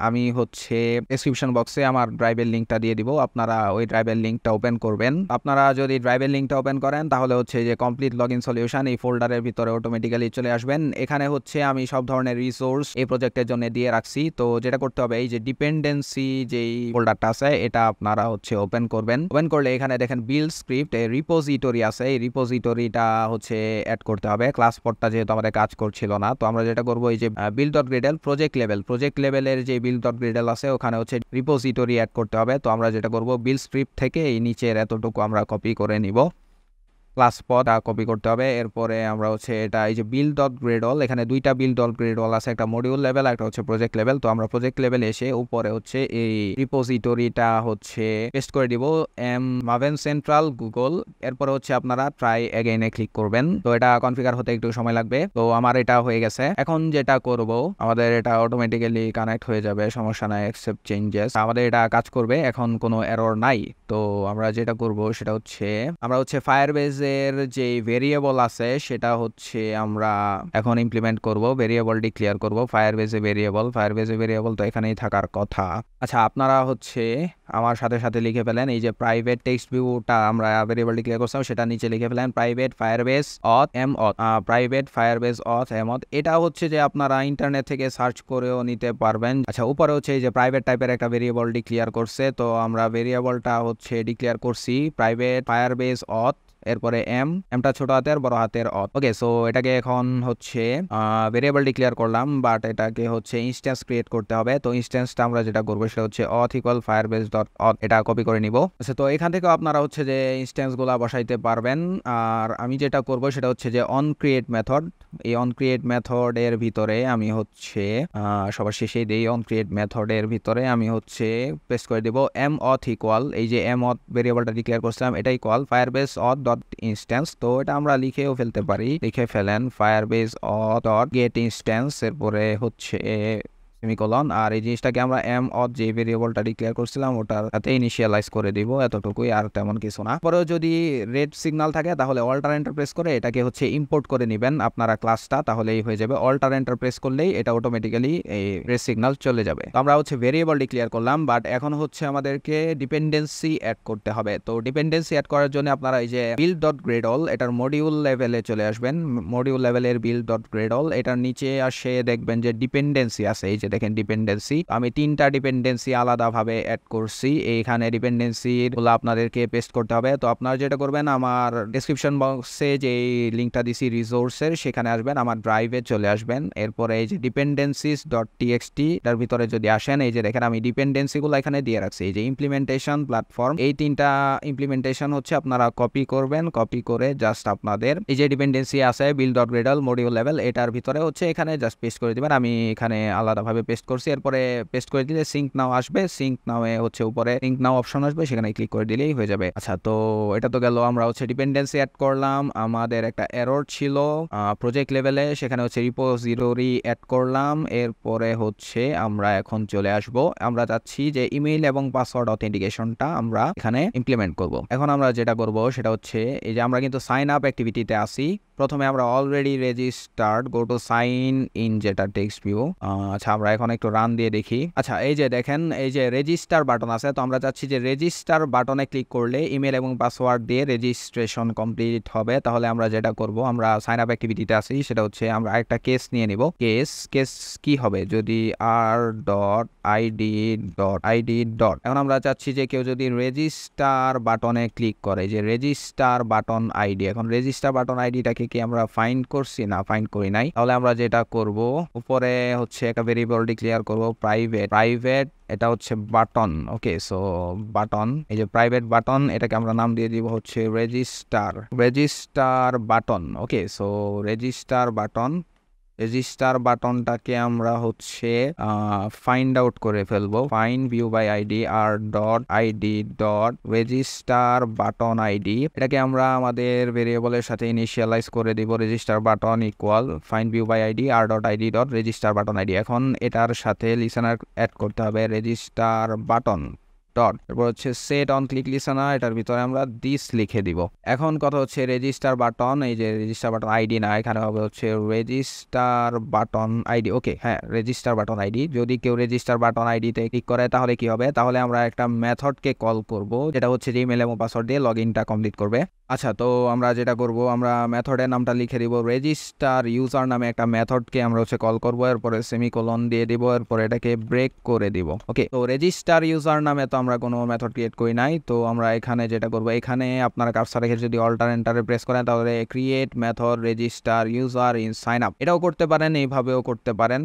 আমি হচ্ছে ডেসক্রিপশন বক্সে আমার ড্রাইভের লিঙ্কটা দিয়ে দিব, আপনারা ওই ড্রাইভের লিঙ্কটা ওপেন করবেন। আপনারা যদি ড্রাইভের লিঙ্কটা ওপেন করেন তাহলে হচ্ছে যে কমপ্লিট লগইন সলিউশন এই ফোল্ডারের ভিতরে অটোমেটিক্যালি চলে আসবেন। এখানে হচ্ছে আমি সব ধরনের রিসোর্স এই প্রজেক্টের জন্য দিয়ে রাখছি। তো যেটা করতে হবে, এই যে ডিপেন্ডেন্সি যেই ফোল্ডারটা আছে এটা আপনারা হচ্ছে ওপেন করবেন। ওপেন করলে এখানে দেখেন বিল্ড স্ক্রিপ্ট এই রিপোজিটরি আছে, এই রিপোজিটরিটা হচ্ছে অ্যাড করতে হবে। ক্লাস পড়টা যেহেতু আমাদের কাজ করছিল না, তো আমরা যেটা করবো এই যে build.gradle প্রজেক্ট লেভেলের যে build.gradle আছে ওখানে হচ্ছে রিপোজিটরি অ্যাড করতে হবে। তো আমরা যেটা করব, বিল্ড স্ক্রিপ্ট থেকে এই নিচের এতটুকু আমরা কপি করে নিব, ক্লাস পদ কপি করতে হবে। এরপরে আমরা হচ্ছে এটা এই যে build.gradle, এখানে দুইটা build.gradle আছে, একটা মডিউল লেভেল একটা হচ্ছে প্রজেক্ট লেভেল। তো আমরা প্রজেক্ট লেভেল এসে উপরে হচ্ছে এই রিপোজিটরিটা হচ্ছে পেস্ট করে দিব, মাভেন সেন্ট্রাল গুগল। এরপরে হচ্ছে আপনারা ট্রাই এগেইনে ক্লিক করবেন। তো এটা কনফিগার হতে একটু সময় লাগবে, তো আমার এটা হয়ে গেছে। এখন যেটা করব, আমাদের এটা অটোমেটিক্যালি কানেক্ট হয়ে যাবে, সমস্যা নাই, অ্যাকসেপ্ট চেঞ্জেস, আমাদের এটা কাজ করবে, এখন কোনো এরর নাই। তো আমরা যেটা করব সেটা হচ্ছে আমরা হচ্ছে ফায়ারবেজ এর যে ভেরিয়েবল আছে সেটা হচ্ছে আমরা এখন ইমপ্লিমেন্ট করব, ভেরিয়েবল ডিক্লেয়ার করব। ফায়ারবেজে ভেরিয়েবল তো এখানেই থাকার কথা। আচ্ছা, আপনারা হচ্ছে আমার সাথে সাথে লিখে ফেলেন এই যে প্রাইভেট টেক্সট ভিউটা আমরা ভেরিয়েবল ডিক্লেয়ার করছিলাম সেটা নিচে লিখে ফেলেন প্রাইভেট ফায়ারবেজ অথ এম অথ, প্রাইভেট ফায়ারবেজ অথ এম অথ। এটা হচ্ছে যে আপনারা ইন্টারনেট থেকে সার্চ করেও নিতে পারবেন। আচ্ছা, উপরে হচ্ছে এই যে প্রাইভেট টাইপের একটা ভেরিয়েবল ডিক্লেয়ার করছে, তো আমরা ভেরিয়েবলটা হচ্ছে ডিক্লেয়ার করছি প্রাইভেট ফায়ারবেজ অথ, এরপরে এমটা ছোট হাতের বড় হাতের অথ। ওকে, সো এটাকে এখন হচ্ছে ভেরিয়েবল ডিক্লেয়ার করলাম, বাট এটাকে হচ্ছে ইনস্ট্যান্স ক্রিয়েট করতে হবে। তো ইনস্ট্যান্সটা আমরা যেটা করবো সেটা হচ্ছে অথ ইকুয়াল ফায়ারবেজ ডট অথ, এটা কপি করে নিব। আচ্ছা, তো এখান থেকে আপনারা হচ্ছে যে ইনস্ট্যান্স গুলা বসাইতে পারবেন। আর আমি যেটা করব সেটা হচ্ছে যে অন ক্রিয়েট মেথড, এই অন ক্রিয়েট মেথডের ভিতরে আমি হচ্ছে সবার শেষে দেই অন ক্রিয়েট মেথডের ভিতরে আমি হচ্ছে পেস্ট করে দেব এম অথ ইকুয়াল, এই যে এম অথ ভেরিয়েবলটা ডিক্লেয়ার করছিলাম এটা ইকুয়াল ফায়ারবেজ অথ ডট ইনস্ট্যান্স। তো এটা আমরা লিখেও ফেলতে পারি, লিখে ফেলেন ফায়ারবেজ অথ ডট গেট ইনস্ট্যান্স, এরপরে হচ্ছে সেমিকোলন। আর এই জিনিসটাকে আমরা এম অথ যে ভেরিয়েবলটা ডিক্লেয়ার করছিলাম ওটার সাথে ইনিশিয়ালাইজ করে দিব, এতটুকুই, আর তেমন কিছু না। পরেও যদি রেড সিগন্যাল থাকে তাহলে অল্টার এন্টার প্রেস করে এটাকে হচ্ছে ইম্পোর্ট করে নেবেন আপনারা ক্লাসটা, তাহলেই হয়ে যাবে। অল্টার এন্টার প্রেস করলেই এটা অটোমেটিক্যালি এই রেড সিগন্যাল চলে যাবে। তো আমরা হচ্ছে ভেরিয়েবল ডিক্লেয়ার করলাম, বাট এখন হচ্ছে আমাদেরকে ডিপেন্ডেন্সি অ্যাড করতে হবে। তো ডিপেন্ডেন্সি অ্যাড করার জন্য আপনারা এই যে বিল্ড ডট গ্রেডল এটার মডিউল লেভেলে চলে আসবেন, মডিউল লেভেলের বিল্ড ডট গ্রেডল এটার নিচে আসে দেখবেন যে ডিপেন্ডেন্সি আছে, এই যে দেখেন ডিপেন্ডেন্সি। আমি 3টা ডিপেন্ডেন্সি আলাদাভাবে অ্যাড করছি, এইখানে ডিপেন্ডেন্সি গুলো আপনাদেরকে পেস্ট করতে হবে। তো আপনারা যেটা করবেন আমার ডেসক্রিপশন বক্সে যে লিঙ্কটা দিছি রিসোর্সের সেখানে আসবেন, আমার ড্রাইভে চলে আসবেন, এরপরে এই যে ডিপেন্ডেন্সিস ডট টিএক্সটি তার ভিতরে যদি আসেন এই যে দেখেন আমি ডিপেন্ডেন্সি গুলো এখানে দিয়ে রাখছি। এই যে ইমপ্লিমেন্টেশন প্ল্যাটফর্ম, এই 3টা ইমপ্লিমেন্টেশন হচ্ছে আপনারা কপি করবেন, কপি করে জাস্ট আপনাদের এই যে ডিপেন্ডেন্সি আছে বিল্ড ডট গ্রেডল মডিউল লেভেল এটার ভিতরে হচ্ছে এখানে জাস্ট পেস্ট করে দিবেন। আমি এখানে আলাদাভাবে পেস্ট করছি, এরপরে পেস্ট করে দিলে সিঙ্ক নাও আসবে, সিঙ্ক নাও হচ্ছে উপরে সিঙ্ক নাও অপশন আসবে, সেখানে ক্লিক করে দিলেই হয়ে যাবে। আচ্ছা, তো এটা তো গেল, আমরা হচ্ছে ডিপেন্ডেন্সি অ্যাড করলাম, আমাদের একটা এরর ছিল প্রজেক্ট লেভেলে, সেখানে হচ্ছে রিপোজিটরি অ্যাড করলাম, এরপরে হচ্ছে আমরা এখন চলে আসব, আমরা যাচ্ছি যে ইমেইল এবং পাসওয়ার্ড অথেন্টিকেশনটা আমরা এখানে ইমপ্লিমেন্ট করব। এখন আমরা যেটা করব সেটা হচ্ছে এই যে আমরা কিন্তু সাইন আপ অ্যাক্টিভিটিতে আসি, প্রথমে আমরা already registered, go to sign in যেটা টেক্সট ভিউ। আচ্ছা, আমরা এখন একটু রান দিয়ে দেখি। আচ্ছা, এই যে দেখেন এই যে রেজিস্টার বাটন আছে, তো আমরা চাচ্ছি যে রেজিস্টার বাটনে ক্লিক করলে ইমেল এবং পাসওয়ার্ড দিয়ে রেজিস্ট্রেশন কমপ্লিট হবে। তাহলে আমরা যেটা করব, আমরা সাইন আপ অ্যাক্টিভিটিতে আসি, সেটা হচ্ছে আমরা একটা কেস নিয়ে নিব। কেস কি হবে যদি আর ডট আইডি ডট, এখন আমরা চাচ্ছি যে কেউ যদি রেজিস্টার বাটনে ক্লিক করে, যে রেজিস্টার বাটন আইডি, এখন রেজিস্টার বাটন আইডিটাকে কি আমরা ফাইন্ড করছি? না, ফাইন্ড করি নাই। তাহলে আমরা যেটা করব উপরে হচ্ছে একটা ভেরিয়েবল ডিক্লেয়ার করব প্রাইভেট, এটা হচ্ছে বাটন। ওকে, সো বাটন, এই যে প্রাইভেট বাটন এটাকে আমরা নাম দিয়ে দিব হচ্ছে register button. Okay, so register বাটনটাকে আমরা হচ্ছে ফাইন্ড আউট করে ফেলবো, find view by ID R dot ID dot register button ID, এটাকে আমরা আমাদের ভেরিয়েবলের সাথে ইনিশিয়ালাইজ করে দিব register button equal find view by ID R dot ID dot register button ID. এখন এটার সাথে লিসেনার অ্যাড করতে হবে রেজিস্টার বাটন ডট, তারপর হচ্ছে সেট অন ক্লিক লিসেনার, এটার ভিতরে আমরা দিস লিখে দিব। এখন কথা হচ্ছে রেজিস্টার বাটন, এই যে রেজিস্টার বাটন আইডি না, এখানে হবে হচ্ছে রেজিস্টার বাটন আইডি। ওকে, হ্যাঁ, রেজিস্টার বাটন আইডি। যদি কেউ রেজিস্টার বাটন আইডিতে ক্লিক করে তাহলে কি হবে? তাহলে আমরা একটা মেথডকে কল করব যেটা হচ্ছে যে ইমেল এবং পাসওয়ার্ড দিয়ে লগ ইনটা কমপ্লিট করবে। আচ্ছা, তো আমরা যেটা করব, আমরা মেথডের নামটা লিখে দিব রেজিস্টার ইউজার নামে একটা মেথডকে আমরা হচ্ছে কল করব, এরপরে সেমিকোলন দিয়ে দিব, এরপরে এটাকে ব্রেক করে দিব। ওকে, তো রেজিস্টার ইউজার নামে তো আমরা কোনো মেথড ক্রিয়েট করি নাই, তো আমরা এখানে যেটা করব, এখানে আপনারা কার্সর রেখে যদি অল্টার এন্টারে প্রেস করেন তাহলে create method register user in sign up, এটাও করতে পারেন, এইভাবেও করতে পারেন।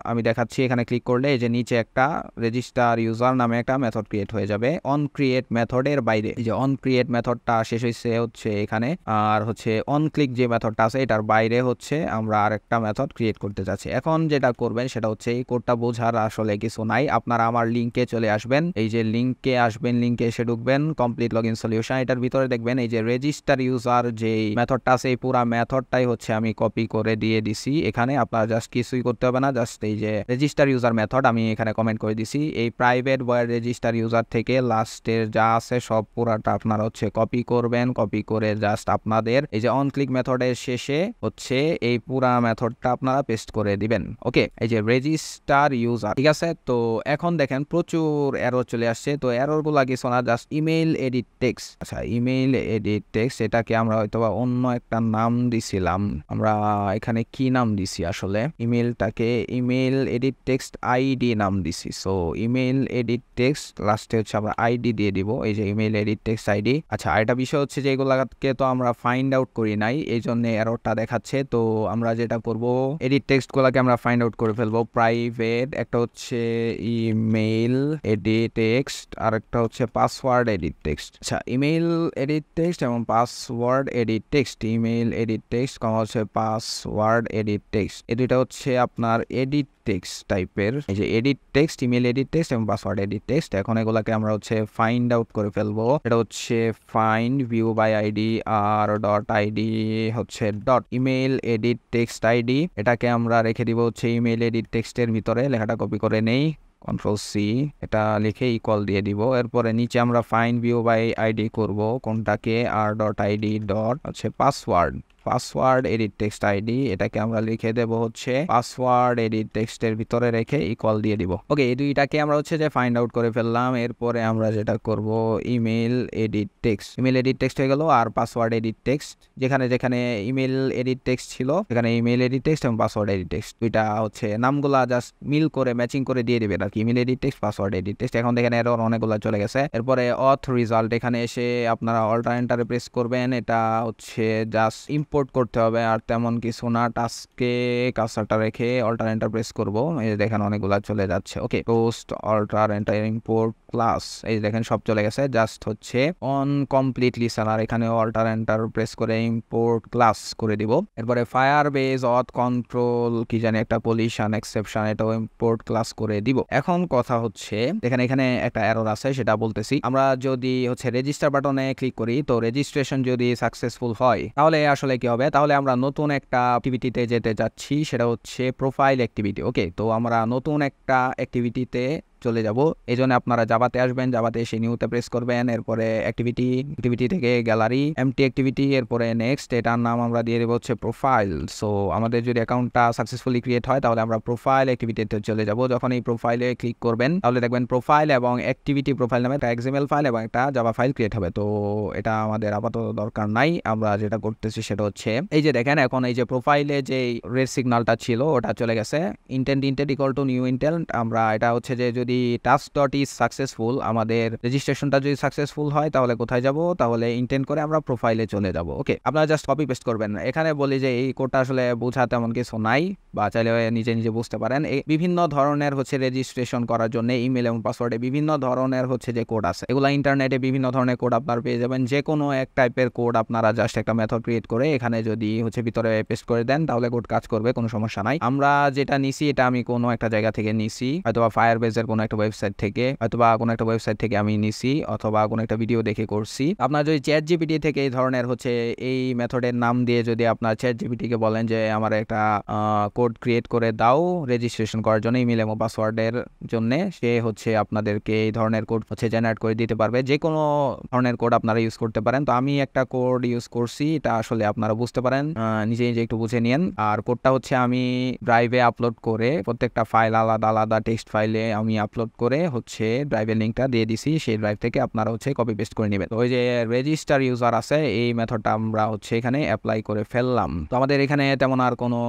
আমি দেখাচ্ছি, এখানে ক্লিক করলে এই যে নিচে একটা রেজিস্টার ইউজার নামে একটা মেথড ক্রিয়েট হয়ে যাবে অন ক্রিয়েট মেথডের বাইরে। এই যে অন ক্রিয়েট মেথডটা শেষ হচ্ছে এখানে, আর হচ্ছে অন ক্লিক যে মেথডটা আছে এটার বাইরে হচ্ছে আমরা আরেকটা মেথড ক্রিয়েট করতে যাচ্ছি। এখন যেটা করবেন সেটা হচ্ছে এই কোডটা বোঝার আসলে কিছু নাই, আপনারা আমার লিঙ্কে চলে আসবেন, এই যে লিঙ্কে আসবেন, লিঙ্কে এসে ঢুকবেন কমপ্লিট লগইন সলিউশন, এটার ভিতরে দেখবেন এই যে রেজিস্টার ইউজার যে মেথডটা আছে এই পুরো মেথডটাই হচ্ছে আমি কপি করে দিয়ে দিছি এখানে। আপনারা জাস্ট কিছুই করতে হবে না, জাস্ট এই যে রেজিস্টার ইউজার মেথড আমি এখানে কমেন্ট করে দিছি, এই প্রাইভেট বয়ের রেজিস্টার ইউজার থেকে লাস্টের যা আছে সব পুরাটা আপনারা হচ্ছে কপি করবেন, করবেন, কপি করে জাস্ট আপনাদের এই যে অন ক্লিক মেথডের শেষে হচ্ছে এই পুরা মেথডটা আপনারা পেস্ট করে দিবেন। ওকে, এই যে রেজিস্টার ইউজার, ঠিক আছে। তো এখন দেখেন প্রচুর এরর চলে আসছে। তো এরর গুলা কিছু না, জাস্ট ইমেইল এডিট টেক্সট। আচ্ছা, ইমেইল এডিট টেক্সট, এটাকে আমরা হয়তোবা অন্য একটা নাম দিছিলাম। আমরা এখানে কি নাম দিছি আসলে? ইমেইলটাকে ইমেইল এডিট টেক্সট আইডি নাম দিছি। সো ইমেইল এডিট টেক্সট লাস্টে হচ্ছে আমরা আইডি দিয়ে দিব, এই যে ইমেইল এডিট টেক্সট আইডি। আচ্ছা, এটা বিষয় হচ্ছে যে এগুলাকে তো আমরা ফাইন্ড আউট করি নাই, এই জন্য এররটা দেখাচ্ছে। তো আমরা যেটা করব, এডিট টেক্সট গুলাকে আমরা ফাইন্ড আউট করে ফেলবো। প্রাইভেট একটা হচ্ছে ইমেইল এডিট টেক্সট, আর একটা হচ্ছে পাসওয়ার্ড এডিট টেক্সট। আচ্ছা, ইমেইল এডিট টেক্সট এবং password edit text, email edit text হচ্ছে পাসওয়ার্ড এডিট টেক্সট, এই দুইটা হচ্ছে আপনার এডিট টেক্সট টাইপের। এই যে edit text, email edit text এবং পাসওয়ার্ড এডিট টেক্সট। এখন এগুলাকে আমরা হচ্ছে ফাইন্ড আউট করে ফেলবো। এটা হচ্ছে find view by ID R dot ID হচ্ছে dot email edit text ID. এটাকে আমরা রেখে দিব হচ্ছে ইমেল এডিট টেক্সটের ভিতরে। লেখাটা কপি করে নেই, কন্ট্রোল সি, এটা লিখে ইকুয়াল দিয়ে দিব। এরপরে নিচে আমরা ফাইন্ড ভিউ বাই আইডি করব কোনটাকে, আর ডট আইডি ডট হচ্ছে পাসওয়ার্ড এডিট টেক্সট আইডি, এটাকে আমরা লিখে দেব হচ্ছে পাসওয়ার্ড এডিট টেক্সটের ভিতরে রেখে ইকুয়াল দিয়ে দিব। ওকে, এই দুইটাকে আমরা হচ্ছে যে ফাইন্ড আউট করে ফেললাম। এরপরে আমরা যেটা করব, ইমেল এডিট টেক্সট হয়ে গেল, আর পাসওয়ার্ড এডিট টেক্সট, যেখানে যেখানে ইমেল এডিট টেক্সট ছিল এখানে ইমেল এডিট টেক্সট এবং পাসওয়ার্ড এডিট টেক্সট দুইটা হচ্ছে নামগুলা জাস্ট মিল করে ম্যাচিং করে দিয়ে দিবেন আর কি, email edit text password edit text. এখন দেখেন এরর অনেকগুলো চলে গেছে। এরপরে অথ রিজাল্ট, এখানে এসে আপনারা অল্টারনেটারে প্রেস করবেন। এটা হচ্ছে জাস্ট ইম্পোর্ট করতে হবে, আর তেমন কিছু না। টাস্কে কার্সারটা রেখে অল্টারনেটার প্রেস করব, এই যে দেখেন অনেকগুলা চলে যাচ্ছে। ওকে, পোস্ট অল্টারনেটার ইম্পোর্ট ক্লাস, এই দেখেন সব চলে গেছে। জাস্ট হচ্ছে অন কমপ্লিট লিসেনার, এখানে অল্টারনেটার প্রেস করে ইম্পোর্ট ক্লাস করে দিব। এরপরে ফায়ার বেস অথ কন্ট্রোল কি জানি একটা পলিশন এক্সেপশন, এটাও ইম্পোর্ট ক্লাস করে দিব। এখন কথা হচ্ছে দেখেন এখানে একটা এরর আছে, সেটা বলতেছি। আমরা যদি হচ্ছে রেজিস্টার বাটনে ক্লিক করি, তো রেজিস্ট্রেশন যদি সাকসেসফুল হয় তাহলে আসলে কি হবে, তাহলে আমরা নতুন একটা অ্যাক্টিভিটিতে যেতে যাচ্ছি, সেটা হচ্ছে প্রোফাইল অ্যাক্টিভিটি। ওকে, তো আমরা নতুন একটা অ্যাক্টিভিটিতে চলে যাব। এই জন্য আপনারা জাভাতে আসবেন, জাভাতে এসে নিউতে প্রেস করবেন। এরপরে অ্যাক্টিভিটি থেকে গ্যালারি এমটি অ্যাক্টিভিটি, এরপরে নেক্সট, এটার নাম আমরা দিয়ে দেবো হচ্ছে প্রোফাইল। সো আমাদের যদি অ্যাকাউন্টটা সাকসেসফুলি ক্রিয়েট হয় তাহলে আমরা প্রোফাইল অ্যাক্টিভিটিতে চলে যাব। যখন এই প্রোফাইলে ক্লিক করবেন তাহলে দেখবেন প্রোফাইল এবং অ্যাক্টিভিটি প্রোফাইল নামে একটা এক্সএমএল ফাইল এবং একটা জাভা ফাইল ক্রিয়েট হবে। তো এটা আমাদের আপাতত দরকার নাই। আমরা যেটা করতেছি সেটা হচ্ছে এই যে দেখেন এখন এই যে প্রোফাইলে যে রেড সিগন্যালটা ছিল ওটা চলে গেছে। Intent equal to new intent, আমরা এটা হচ্ছে যে যদি টাস্ক ডট ইজ সাকসেসফুল, আমাদের রেজিস্ট্রেশনটা যদি সাকসেসফুল হয় তাহলে কোথায় যাব, তাহলে ইন্টেন্ট করে আমরা প্রোফাইলে চলে যাব। ওকে, আপনারা জাস্ট কপি পেস্ট করবেন। এখানে বলি যে এই কোডটা আসলে বোঝা তেমন কিছু নাই, বা চাইলে নিজে নিজে বুঝতে পারেন। এই বিভিন্ন ধরনের হচ্ছে রেজিস্ট্রেশন করার জন্য ইমেল এবং পাসওয়ার্ডে বিভিন্ন ধরনের হচ্ছে যে কোড আছে, এগুলা ইন্টারনেটে বিভিন্ন ধরনের কোড আপনারা পেয়ে যাবেন। যে কোনো এক টাইপের কোড আপনারা জাস্ট একটা মেথড ক্রিয়েট করে এখানে যদি হচ্ছে ভিতরে পেস্ট করে দেন তাহলে কোড কাজ করবে, কোনো সমস্যা নাই। আমরা যেটা নিছি এটা আমি কোনো একটা জায়গা থেকে নিছি, হয়তোবা ফায়ারবেজের কোনো একটা ওয়েবসাইট থেকে, অথবা কোনো একটা ওয়েবসাইট থেকে আমি নিছি, অথবা কোনো একটা ভিডিও দেখে করছি। আপনার যদি চ্যাট জিপিটি থেকে এই ধরনের হচ্ছে এই মেথডের নাম দিয়ে যদি আপনার চ্যাট জিপিটিকে বলেন যে আমার একটা কোড ক্রিয়েট করে দাও রেজিস্ট্রেশন করার জন্য ইমেল এবং পাসওয়ার্ডের জন্য, সে হচ্ছে আপনাদেরকে এই ধরনের কোড হচ্ছে জেনারেট করে দিতে পারবে। যে কোনো ধরনের কোড আপনারা ইউজ করতে পারেন। তো আমি একটা কোড ইউজ করছি, এটা আসলে আপনারা বুঝতে পারেন, নিজে নিজে একটু বুঝে নিন। আর কোডটা হচ্ছে আমি ড্রাইভে আপলোড করে, প্রত্যেকটা ফাইল আলাদা আলাদা টেক্সট ফাইলে আমি আপলোড করে হচ্ছে ড্রাইভের লিঙ্কটা দিয়ে দিছি, সেই ড্রাইভ থেকে আপনারা হচ্ছে কপি পেস্ট করে নেবেন। তো ওই যে রেজিস্টার ইউজার আছে, এই মেথডটা আমরা হচ্ছে এখানে অ্যাপ্লাই করে ফেললাম। তো আমাদের এখানে তেমন আর কোনো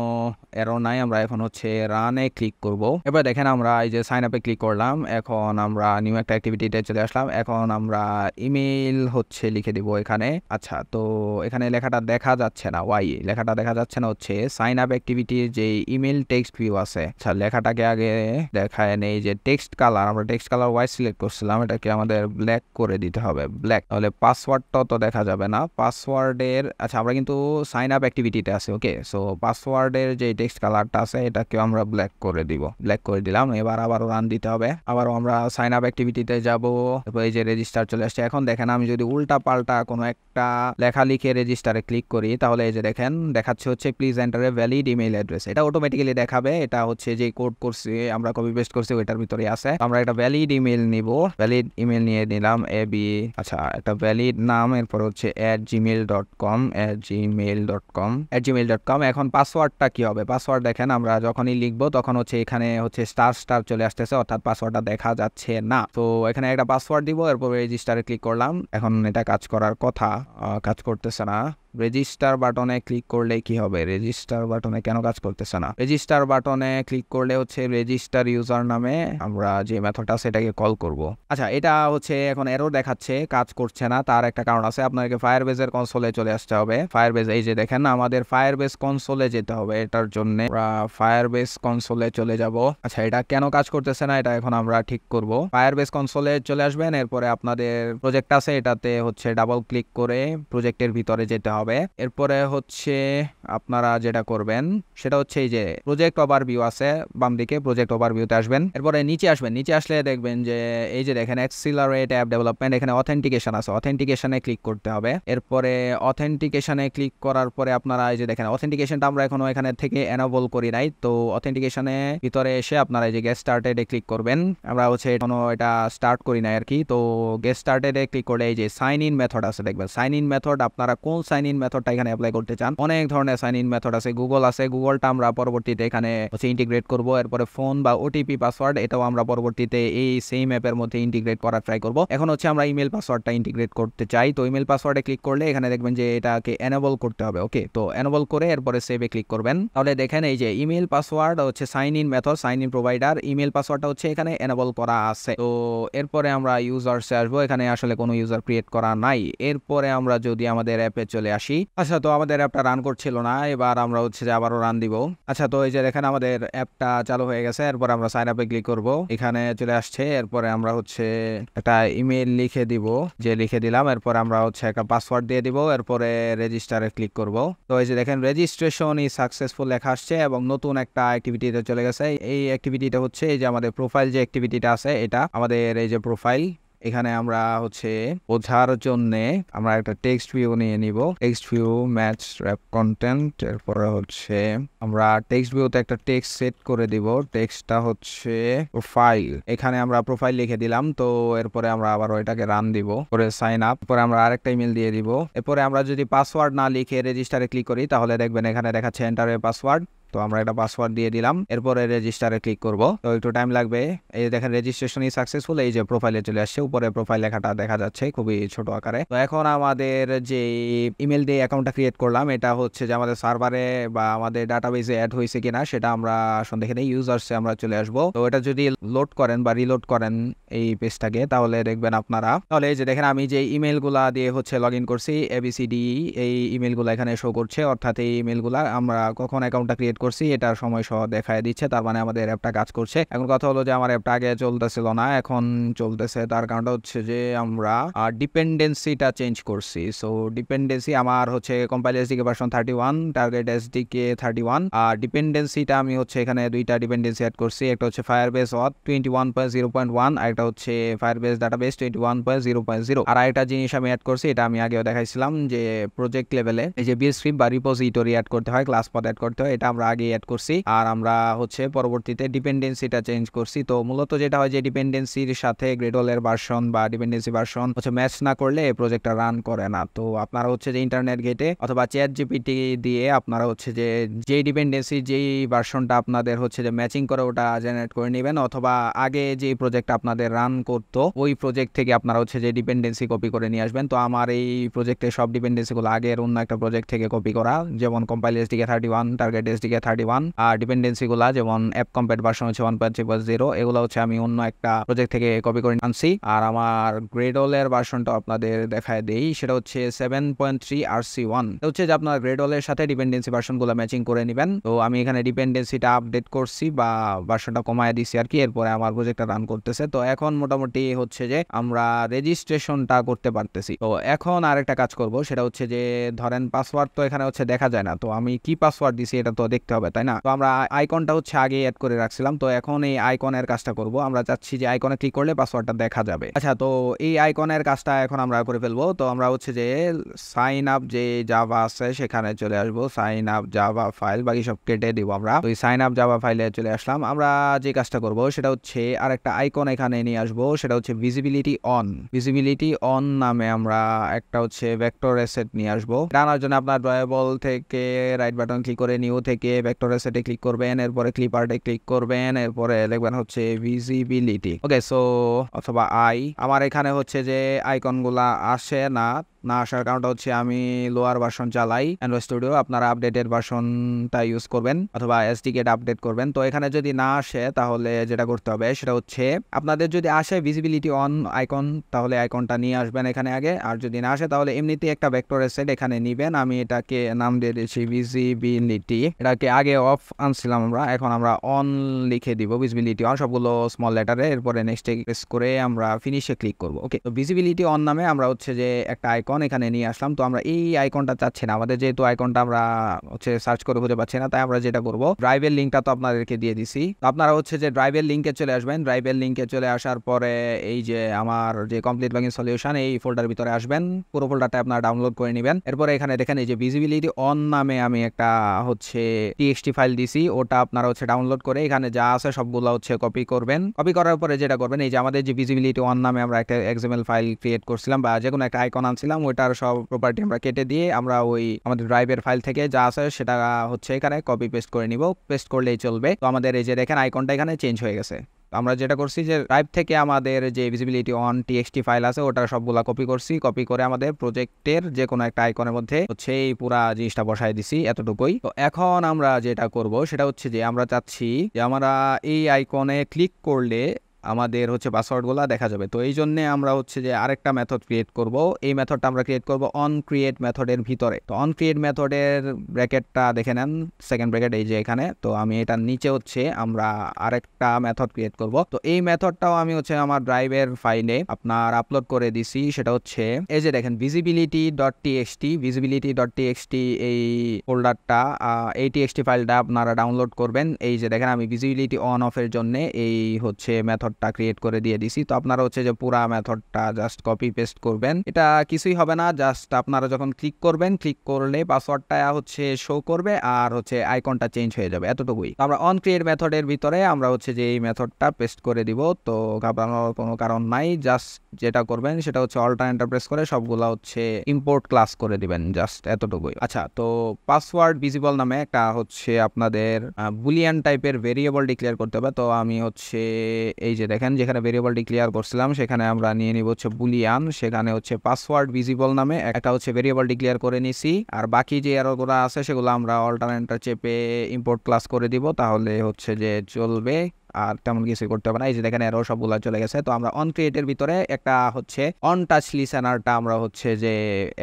এরর নাই। আমরা এখন হচ্ছে রানে ক্লিক করব। এবার দেখেন আমরা এই যে সাইন আপে ক্লিক করলাম, এখন আমরা নিউ একটা অ্যাক্টিভিটিতে চলে আসলাম। এখন আমরা ইমেইল হচ্ছে লিখে দিব এখানে। আচ্ছা, তো এখানে লেখাটা দেখা যাচ্ছে না, ওয়াই লেখাটা দেখা যাচ্ছে না, হচ্ছে সাইন আপ অ্যাক্টিভিটির যে ইমেইল টেক্সট ভিউ আছে। আচ্ছা, লেখাটাকে আগে দেখায় নেই। যে টেক্সট কালার, আমরা টেক্সট কালার হোয়াইট সিলেক্ট করছিলাম, এটাকে আমাদের ব্ল্যাক করে দিতে হবে, ব্ল্যাক। তাহলে পাসওয়ার্ডটা তো দেখা যাবে না, পাসওয়ার্ডের, আচ্ছা আমরা কিন্তু সাইন আপ অ্যাক্টিভিটিতে আছে। ওকে, সো পাসওয়ার্ডের যে টেক্সট কালারটা আছে এটাকে আমরা ব্ল্যাক করে দিব, ব্ল্যাক করে দিলাম। এবার আবারও রান দিতে হবে, আবারও আমরা সাইন আপ অ্যাক্টিভিটিতে যাব। তারপর এই যে রেজিস্টার চলে আসছে। এখন দেখেন আমি যদি উল্টা পাল্টা কোনো একটা লেখা লিখে রেজিস্টারে ক্লিক করি তাহলে এই যে দেখেন দেখাচ্ছে হচ্ছে please enter a valid email address, এটা অটোমেটিক্যালি দেখাবে। এটা হচ্ছে যে কোড করছি আমরা কপি পেস্ট করছি ওইটার ভিতরে আছে। আমরা একটা ভ্যালিড ইমেল নিব, ভ্যালিড ইমেল নিয়ে নিলাম এবি, আচ্ছা একটা ভ্যালিড নাম, এরপর হচ্ছে @gmail.com @gmail.com। এখন পাসওয়ার্ডটা কি হবে? পাসওয়ার্ড দেখেন আমরা যখনই লিখবো তখন হচ্ছে এখানে হচ্ছে স্টার চলে আসতেছে, অর্থাৎ পাসওয়ার্ডটা দেখা যাচ্ছে না। তো এখানে একটা পাসওয়ার্ড দিব, এরপর রেজিস্টারে ক্লিক করলাম। এখন এটা কাজ করার কথা, কাজ করতেছে না। রেজিস্টার বাটনে ক্লিক করলে কি হবে? রেজিস্টার বাটনে কেন কাজ করতেছে না? রেজিস্টার বাটনে ক্লিক করলে হচ্ছে রেজিস্টার ইউজার নামে আমরা যে মেথডটা সেটাকে কল করব। আচ্ছা এটা হচ্ছে এখন এরর দেখাচ্ছে, কাজ করছে না। তার একটা কারণ আছে, আপনাকে ফায়ারবেজের কনসোলে চলে আসতে হবে। ফায়ারবেজ এই যে দেখেন আমাদের ফায়ারবেজ কনসোলে যেতে হবে, এটার জন্য আমরা ফায়ারবেজ কনসোলে চলে যাব। আচ্ছা এটা কেন কাজ করতেছে না এটা এখন আমরা ঠিক করব। ফায়ারবেজ কনসোলে চলে আসবেন, এরপরে আপনাদের প্রজেক্ট আছে এটাতে হচ্ছে ডাবল ক্লিক করে প্রজেক্টের ভিতরে যেতে হবে। এরপরে হচ্ছে আপনারা যেটা করবেন সেটা হচ্ছে এই যে প্রজেক্ট ওভারভিউ আছে বাম দিকে, প্রজেক্ট ওভারভিউতে আসবেন। এরপরে নিচে আসবেন, নিচে আসলে দেখবেন যে এই যে দেখেন অ্যাক্সিলারেট অ্যাপ ডেভেলপমেন্ট, এখানে অথেন্টিকেশন আছে, অথেন্টিকেশনে ক্লিক করতে হবে। এরপরে অথেন্টিকেশনে ক্লিক করার পরে আপনারা এই যে দেখেন অথেন্টিকেশনটা আমরা এখনো এখানে থেকে এনেবল করি নাই, তো অথেন্টিকেশনে ভিতরে এসে আপনারা এই যে গেট স্টার্টেডে ক্লিক করবেন। আমরা হচ্ছে এখনো এটা স্টার্ট করি নাই আর কি। তো গেট স্টার্টেডে ক্লিক করলে এই যে সাইন ইন মেথড আছে, দেখবেন সাইন ইন মেথড, আপনারা কোন সাইন ইন মেথডটা এখানে অ্যাপ্লাই করতে চান। অনেক ধরনের সাইন ইন মেথড আছে, গুগল আছে, গুগলটা আমরা পরবর্তীতে এখানে হচ্ছে ইন্টিগ্রেট করব। এরপরে ফোন বা ওটিপি পাসওয়ার্ড এটাও আমরা পরবর্তীতে এই সেম অ্যাপের মধ্যে ইন্টিগ্রেট করার ট্রাই করব। এখন হচ্ছে আমরা ইমেল পাসওয়ার্ডটা ইন্টিগ্রেট করতে চাই, তো ইমেল পাসওয়ার্ডে ক্লিক করলে এখানে দেখবেন যে এটাকে এনেবল করতে হবে। ওকে, তো এনেবল করে এরপরে সেভে ক্লিক করবেন। তাহলে দেখেন এই যে ইমেল পাসওয়ার্ড হচ্ছে sign in method, sign in provider, email পাসওয়ার্ডটা হচ্ছে এখানে এনেবল করা আছে। তো এরপরে আমরা ইউজারসে আসবো, এখানে আসলে কোনো ইউজার ক্রিয়েট করা নাই। এরপরে আমরা যদি আমাদের অ্যাপে চলে আসি, আচ্ছা তো আমাদের অ্যাপটা রান করছিল না, এবার আমরা হচ্ছে যে আবারও রান দিব। আচ্ছা তো এই যে দেখেন আমাদের অ্যাপটা চালু হয়ে গেছে। এরপর আমরা সাইন আপে ক্লিক করব, এখানে চলে আসছে। এরপরে আমরা হচ্ছে একটা ইমেল লিখে দিব, যে লিখে দিলাম। এরপর আমরা হচ্ছে একটা পাসওয়ার্ড দিয়ে দিব, এরপরে রেজিস্টারে ক্লিক করব। তো এই যে দেখেন রেজিস্ট্রেশন ইজ সাকসেসফুল লেখা আসছে এবং নতুন একটা অ্যাক্টিভিটিতে চলে গেছে। এই অ্যাক্টিভিটিটা হচ্ছে এই যে আমাদের প্রোফাইল যে অ্যাক্টিভিটিটা আছে, এটা আমাদের এই যে প্রোফাইল, এখানে আমরা হচ্ছে বোঝার জন্য আমরা একটা টেক্সট ভিউ নিয়ে নিব, text view match rap content. এরপরে হচ্ছে আমরা টেক্সট ভিউতে একটা টেক্সট সেট করে দিব, টেক্সটটা হচ্ছে প্রোফাইল, এখানে আমরা প্রোফাইল লিখে দিলাম। তো এরপরে আমরা আবার ওইটাকে রান দিব, পরে সাইন আপ, পরে আমরা আরেকটা ইমেল দিয়ে দিব। এরপরে আমরা যদি পাসওয়ার্ড না লিখে রেজিস্টারে ক্লিক করি তাহলে দেখবেন এখানে দেখাচ্ছে এন্টার এ পাসওয়ার্ড। তো আমরা একটা পাসওয়ার্ড দিয়ে দিলাম, এরপরে রেজিস্টারে ক্লিক করব। তো একটু টাইম লাগবে। এই দেখেন রেজিস্ট্রেশন ইজ সাকসেসফুল, এই যে প্রোফাইলে চলে আসছে, উপরে প্রোফাইল লেখাটা দেখা যাচ্ছে খুবই ছোট আকারে। তো এখন আমাদের যে ইমেল দিয়ে অ্যাকাউন্টটা ক্রিয়েট করলাম এটা হচ্ছে যে আমাদের সার্ভারে বা আমাদের ডাটাবেসে অ্যাড হয়েছে কিনা সেটা আমরা আসলে দেখে নেই। ইউজার্সে আমরা চলে আসবো। তো এটা যদি লোড করেন বা রিলোড করেন এই পেজটাকে তাহলে দেখবেন আপনারা, তাহলে এই যে দেখেন আমি যে ইমেলগুলা দিয়ে হচ্ছে লগ ইন করছি ABCD, এই ইমেলগুলো এখানে শো করছে, অর্থাৎ এই ইমেলগুলা আমরা কখন অ্যাকাউন্টটা ক্রিয়েট করছি এটার সময় সহ দেখায় দিচ্ছে। তার মানে আমাদের অ্যাপটা কাজ করছে। এখন কথা হলো যে আমার অ্যাপটা আগে চলতেছিল না, এখন চলতেছে। তার কারণটা হচ্ছে যে আমরা ডিপেন্ডেন্সিটা চেঞ্জ করছি। সো ডিপেন্ডেন্সি আমার হচ্ছে compile SDK version 31, target SDK 31। আর ডিপেন্ডেন্সিটা আমি হচ্ছে এখানে দুইটা ডিপেন্ডেন্সি অ্যাড করছি, একটা হচ্ছে ফায়ারবেস অথ 21.0.1 আর একটা হচ্ছে ফায়ারবেস ডাটাবেস 21.0.0। আর একটা জিনিস আমি অ্যাড করছি, এটা আমি আগেও দেখাইছিলাম যে প্রজেক্ট লেভেলে এই যে বিল স্ক্রিপ্ট বা রিপোজিটরি অ্যাড করতে হয়, ক্লাস পথ অ্যাড করতে হয়, এটা আমরা আগে অ্যাড করছি। আর আমরা হচ্ছে পরবর্তীতে ডিপেন্ডেন্সিটা চেঞ্জ করছি। তো মূলত যেটা হয় যে ডিপেন্ডেন্সির সাথে গ্রেডলের ভার্সন বা ডিপেন্ডেন্সি ভার্সন হচ্ছে ম্যাচ না করলে প্রজেক্টটা রান করে না। তো আপনারা হচ্ছে যে ইন্টারনেট গেটে অথবা ChatGPT দিয়ে আপনারা হচ্ছে যে যেই ডিপেন্ডেন্সি যেই ভার্সনটা আপনাদের হচ্ছে যে ম্যাচিং করে ওটা জেনারেট করে নেবেন, অথবা আগে যে প্রজেক্ট আপনাদের রান করতো ওই প্রজেক্ট থেকে আপনারা হচ্ছে যে ডিপেন্ডেন্সি কপি করে নিয়ে আসবেন। তো আমার এই প্রজেক্টের সব ডিপেন্ডেন্সিগুলো আগের অন্য একটা প্রজেক্ট থেকে কপি করা, যেমন কম্পাইল SDK 31, টার্গেট SDK 31। আর ডিপেন্ডেন্সিগুলা যেমন অ্যাপ কম্পেট ভার্সন হচ্ছে 1.3.0, এগুলো হচ্ছে আমি অন্য একটা প্রজেক্ট থেকে কপি করে আনছি। আর আমার গ্রেডলের ভার্সনটা আপনাদের দেখায় দেই, সেটা হচ্ছে 7.3 RC1। এটা হচ্ছে যে আপনার গ্রেডলের সাথে ডিপেন্ডেন্সি ভার্সনগুলো ম্যাচিং করে নেবেন। তো আমি এখানে ডিপেন্ডেন্সিটা আপডেট করছি বা ভার্সনটা কমায় দিছি আর কি। এরপরে আমার প্রজেক্টটা রান করতেছে। তো এখন মোটামুটি হচ্ছে যে আমরা রেজিস্ট্রেশনটা করতে পারতেছি। তো এখন আরেকটা কাজ করব, সেটা হচ্ছে যে ধরেন পাসওয়ার্ড তো এখানে হচ্ছে দেখা যায় না, তো আমি কি পাসওয়ার্ড দিছি এটা তো দেখতে লিখতে হবে, তাই না? তো আমরা আইকনটা হচ্ছে আগে অ্যাড করে রাখছিলাম, তো এখন এই আইকনের কাজটা করব। আমরা চাচ্ছি যে আইকনে ক্লিক করলে পাসওয়ার্ডটা দেখা যাবে। আচ্ছা, তো এই আইকনের কাজটা এখন আমরা করে ফেলবো। তো আমরা হচ্ছে যে সাইন আপ যে জাভা আছে সেখানে চলে আসবো, সাইন আপ জাভা ফাইল, বাকি সব কেটে দিব আমরা। তো এই সাইন আপ জাভা ফাইলে চলে আসলাম। আমরা যে কাজটা করব সেটা হচ্ছে আরেকটা আইকন এখানে নিয়ে আসবো, সেটা হচ্ছে ভিজিবিলিটি অন। ভিজিবিলিটি অন নামে আমরা একটা হচ্ছে ভেক্টর অ্যাসেট নিয়ে আসবো। এটা আনার জন্য আপনার ড্রয়েবল থেকে রাইট বাটন ক্লিক করে নিউ থেকে ভেক্টর অ্যাসেটে ক্লিক করবেন, এরপরে ক্লিপার্টে ক্লিক করবেন, এরপরে লিখবেন হচ্ছে ভিজিবিলিটি। ওকে, সো অথবা আমার এখানে হচ্ছে যে আইকনগুলা আসে না আসার কারণটা হচ্ছে আমি লোয়ার ভার্সন চালাই অ্যান্ড্রয়েড স্টুডিও। আপনারা আপডেটেড ভার্সনটা ইউজ করবেন অথবা এসডিকে আপডেট করবেন। তো এখানে যদি না আসে তাহলে যেটা করতে হবে সেটা হচ্ছে আপনাদের যদি আসে ভিজিবিলিটি অন আইকন, তাহলে আইকনটা নিয়ে আসবেন এখানে আগে। আর যদি না আসে তাহলে এমনিতেই একটা ভেক্টর অ্যাসেট এখানে নিবেন। আমি এটাকে নাম দিয়ে দিয়েছি ভিজিবিলিটি। এটাকে আগে অফ আনছিলাম আমরা, এখন আমরা অন লিখে দিব, ভিজিবিলিটি অন সবগুলো স্মল লেটারে। এরপরে নেক্সটে প্রেস করে আমরা ফিনিশে ক্লিক করব। ওকে, তো ভিজিবিলিটি অন নামে আমরা হচ্ছে যে একটা আইকন এখানে নিয়ে আসলাম। তো আমরা এই আইকনটা চাচ্ছি না, আমাদের যেহেতু আইকনটা আমরা হচ্ছে সার্চ করে খুঁজে পাচ্ছি না, তাই আমরা যেটা করব ড্রাইভের লিঙ্কটা তো আপনাদেরকে দিয়ে দিছি। তো আপনারা হচ্ছে যে ড্রাইভের লিঙ্কে চলে আসবেন। ড্রাইভের লিঙ্কে চলে আসার পরে এই যে আমার যে কমপ্লিট লগইন সলিউশন এই ফোল্ডার ভিতরে আসবেন, পুরো ফোল্ডারটা আপনারা ডাউনলোড করে নেবেন। এরপরে এখানে দেখেন এই যে ভিজিবিলিটি অন নামে আমি একটা হচ্ছে টিএক্সটি ফাইল দিছি, ওটা আপনারা হচ্ছে ডাউনলোড করে এখানে যা আছে সবগুলো হচ্ছে কপি করবেন। কপি করার পরে যেটা করবেন এই যে আমাদের যে ভিজিবিলিটি অন নামে আমরা একটা এক্সএমএল ফাইল ক্রিয়েট করছিলাম বা যে কোনো একটা আইকন আনছিলাম, ওইটার সব প্রপার্টি আমরা কেটে দিয়ে আমরা ওই আমাদের ড্রাইভের ফাইল থেকে যা আছে সেটা হচ্ছে এখানে কপি পেস্ট করে নিব। পেস্ট করলেই চলবে। তো আমাদের এই যে দেখেন আইকনটা এখানে চেঞ্জ হয়ে গেছে। আমরা যেটা করছি যে ড্রাইভ থেকে আমাদের যে ভিজিবিলিটি অন টিএক্সটি ফাইল আছে ওটা সবগুলা কপি করছি, কপি করে আমাদের প্রজেক্টের যে কোনো একটা আইকনের মধ্যে হচ্ছে এই পুরা জিনিসটা বসাই দিছি, এতটুকুই। তো এখন আমরা যেটা করব সেটা হচ্ছে যে আমরা চাচ্ছি যে আমরা এই আইকনে ক্লিক করলে আমাদের হচ্ছে পাসওয়ার্ডগুলো দেখা যাবে। তো এই জন্য আমরা হচ্ছে যে আরেকটা মেথড ক্রিয়েট করব। এই মেথডটা আমরা ক্রিয়েট করব অন ক্রিয়েট মেথডের ভিতরে। তো অন ক্রিয়েট মেথডের ব্র্যাকেটটা দেখে নেন, সেকেন্ড ব্র্যাকেট এই যে এখানে। তো আমি এটার নিচে হচ্ছে আমরা আরেকটা মেথড ক্রিয়েট করব। তো এই মেথডটাও আমি হচ্ছে আমার ড্রাইভের ফাইলে আপনার আপলোড করে দিছি। সেটা হচ্ছে এই যে দেখেন visibility dot TXT, visibility dot TXT এই ফোল্ডারটা, এই টিএক্সটি ফাইলটা আপনারা ডাউনলোড করবেন। এই যে দেখেন আমি ভিজিবিলিটি অন অফের জন্য এই হচ্ছে মেথড ক্রিয়েট করে দিয়ে দিছি। তো আপনারা হচ্ছে যে পুরা মেথডটা জাস্ট কপি পেস্ট করবেন, এটা কিছুই হবে না। জাস্ট আপনারা যখন ক্লিক করবেন, ক্লিক করলে পাসওয়ার্ডটা হচ্ছে শো করবে আর হচ্ছে আইকনটা চেঞ্জ হয়ে যাবে, এতটুকুই। আমরা অন ক্রিয়েট মেথডের ভিতরে আমরা হচ্ছে যে এই মেথডটা পেস্ট করে দিব। তো ঘাবড়ানোর কোনো কারণ নাই, জাস্ট যেটা করবেন সেটা হচ্ছে অল্টার এন্টার প্রেস করে সবগুলা হচ্ছে ইম্পোর্ট ক্লাস করে দিবেন, জাস্ট এতটুকুই। আচ্ছা, তো পাসওয়ার্ড ভিজিবল নামে একটা হচ্ছে আপনাদের বুলিয়ান টাইপের ভেরিয়েবল ডিক্লেয়ার করতে হবে। তো আমি হচ্ছে এই যে দেখেন যেখানে ভেরিয়েবল ডিক্লেয়ার করছিলাম সেখানে আমরা নিয়ে নিব হচ্ছে বুলিয়ান, সেখানে হচ্ছে পাসওয়ার্ড ভিজিবল নামে একটা হচ্ছে ভেরিয়েবল ডিক্লেয়ার করে নিছি। আর বাকি যে এররগুলো আছে সেগুলো আমরা অল্টার এন্টার চেপে ইম্পোর্ট ক্লাস করে দিব, তাহলে হচ্ছে যে চলবে, আর তেমন কিছু করতে হবে না। এই যে দেখেন এরর সবগুলো চলে গেছে। তো আমরা অন ক্রিয়েটের ভিতরে একটা হচ্ছে অন টাচ লিসেনারটা আমরা হচ্ছে যে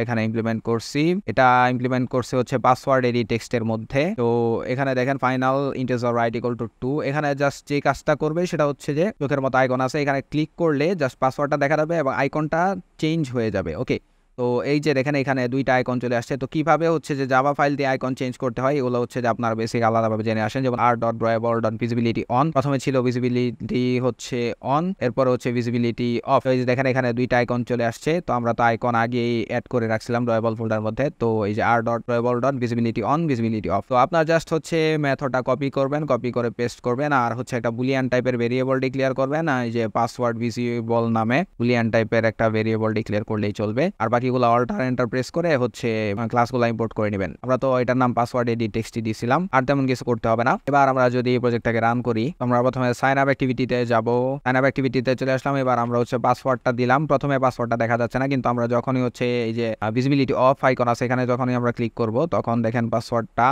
এখানে ইমপ্লিমেন্ট করছি। এটা ইমপ্লিমেন্ট করছে হচ্ছে পাসওয়ার্ড এডি টেক্সটের মধ্যে। তো এখানে দেখেন final integer right equal to 2, এখানে জাস্ট যে কাজটা করবে সেটা হচ্ছে যে চোখের মতো আইকন আছে, এখানে ক্লিক করলে জাস্ট পাসওয়ার্ডটা দেখা যাবে এবং আইকনটা চেঞ্জ হয়ে যাবে। ওকে, তো এই যে দেখেন এখানে দুইটা আইকন চলে আসছে। তো কিভাবে হচ্ছে যে জাভা ফাইল দিয়ে আইকন চেঞ্জ করতে হয় এগুলো হচ্ছে যে আপনার বেসিক আলাদাভাবে জেনে আসেন। যেমন r.drawable.visibility on, প্রথমে ছিল ভিজিবিলিটি হচ্ছে অন, এরপরে হচ্ছে ভিজিবিলিটি অফ। এই যে দেখেন এখানে দুইটা আইকন চলে আসছে। তো আমরা তো আইকন আগেই অ্যাড করে রাখছিলাম ড্রয়েবল ফোল্ডার মধ্যে। তো এই যে r.drawable.visibility on, visibility off। তো আপনার জাস্ট হচ্ছে মেথডটা কপি করবেন, কপি করে পেস্ট করবেন আর হচ্ছে একটা বুলিয়ান টাইপের ভেরিয়েবল ডিক্লেয়ার করবেন। আর এই যে পাসওয়ার্ড ভিজিবল নামে বুলিয়ান টাইপের একটা ভেরিয়েবল ডিক্লেয়ার করলেই চলবে। আর বাকিগুলো অল্টার এন্টার প্রেস করে হচ্ছে ক্লাসগুলো ইম্পোর্ট করে নেবেন। আমরা তো এটার নাম পাসওয়ার্ড এডি টেক্সটি দিয়েছিলাম, আর তেমন কিছু করতে হবে না। এবার আমরা যদি এই প্রজেক্টটাকে রান করি, আমরা প্রথমে সাইন আপ অ্যাক্টিভিটিতে যাব, সাইন আপ অ্যাক্টিভিটিতে চলে আসলাম। এবার আমরা হচ্ছে পাসওয়ার্ডটা দিলাম। প্রথমে পাসওয়ার্ডটা দেখা যাচ্ছে না, কিন্তু আমরা যখনই হচ্ছে এই যে ভিজিবিলিটি অফ আইকন আছে এখানে যখনই আমরা ক্লিক করব তখন দেখেন পাসওয়ার্ডটা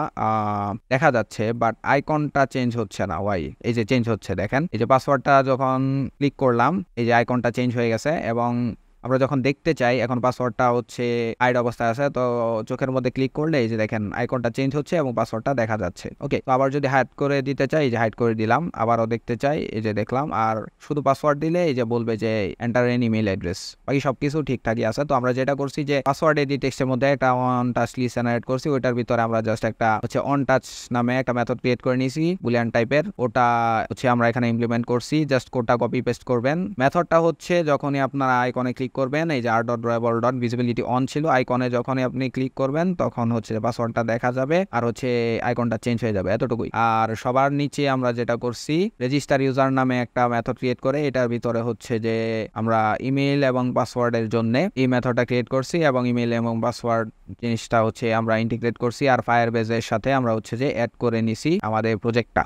দেখা যাচ্ছে, বাট আইকনটা চেঞ্জ হচ্ছে না। ওয়াই? এই যে চেঞ্জ হচ্ছে, দেখেন এই যে পাসওয়ার্ডটা যখন ক্লিক করলাম এই যে আইকনটা চেঞ্জ হয়ে গেছে এবং আমরা যখন দেখতে চাই এখন পাসওয়ার্ডটা হচ্ছে হাইড অবস্থায় আছে, তো চোখের মধ্যে ক্লিক করলে এই যে দেখেন আইকনটা চেঞ্জ হচ্ছে এবং পাসওয়ার্ডটা দেখা যাচ্ছে। ওকে, তো আবার যদি হাইড করে দিতে চাই, এই যে হাইড করে দিলাম, আবারও দেখতে চাই, এই যে দেখলাম। আর শুধু পাসওয়ার্ড দিলে এই যে বলবে যে এন্টার এন ইমেল অ্যাড্রেস, বাকি সবকিছু ঠিকঠাকই আছে। তো আমরা যেটা করছি যে পাসওয়ার্ড এডিট টেক্সটের মধ্যে একটা অন টাচ লিস্ট জেনারেট করছি, ওইটার ভিতরে আমরা জাস্ট একটা হচ্ছে অন টাচ নামে একটা মেথড ক্রিয়েট করে নিয়েছি বুলিয়ান টাইপের, ওটা হচ্ছে আমরা এখানে ইমপ্লিমেন্ট করছি। জাস্ট কোডটা কপি পেস্ট করবেন। মেথডটা হচ্ছে যখনই আপনারা আইকনে ক্লিক করবেন, এই যে r.drawable.visibility অন ছিল, আইকনে যখনই আপনি ক্লিক করবেন তখন হচ্ছে পাসওয়ার্ডটা দেখা যাবে আর হচ্ছে আইকনটা চেঞ্জ হয়ে যাবে, এতটুকুই। আর সবার নিচে আমরা যেটা করছি রেজিস্টার ইউজার নামে একটা মেথড ক্রিয়েট করে এটার ভিতরে হচ্ছে যে আমরা ইমেল এবং পাসওয়ার্ডের জন্য এই মেথডটা ক্রিয়েট করছি এবং ইমেল এবং পাসওয়ার্ড জিনিসটা হচ্ছে আমরা ইন্টিগ্রেট করছি আর ফায়ারবেজের সাথে আমরা হচ্ছে যে অ্যাড করে নিছি আমাদের প্রজেক্টটা।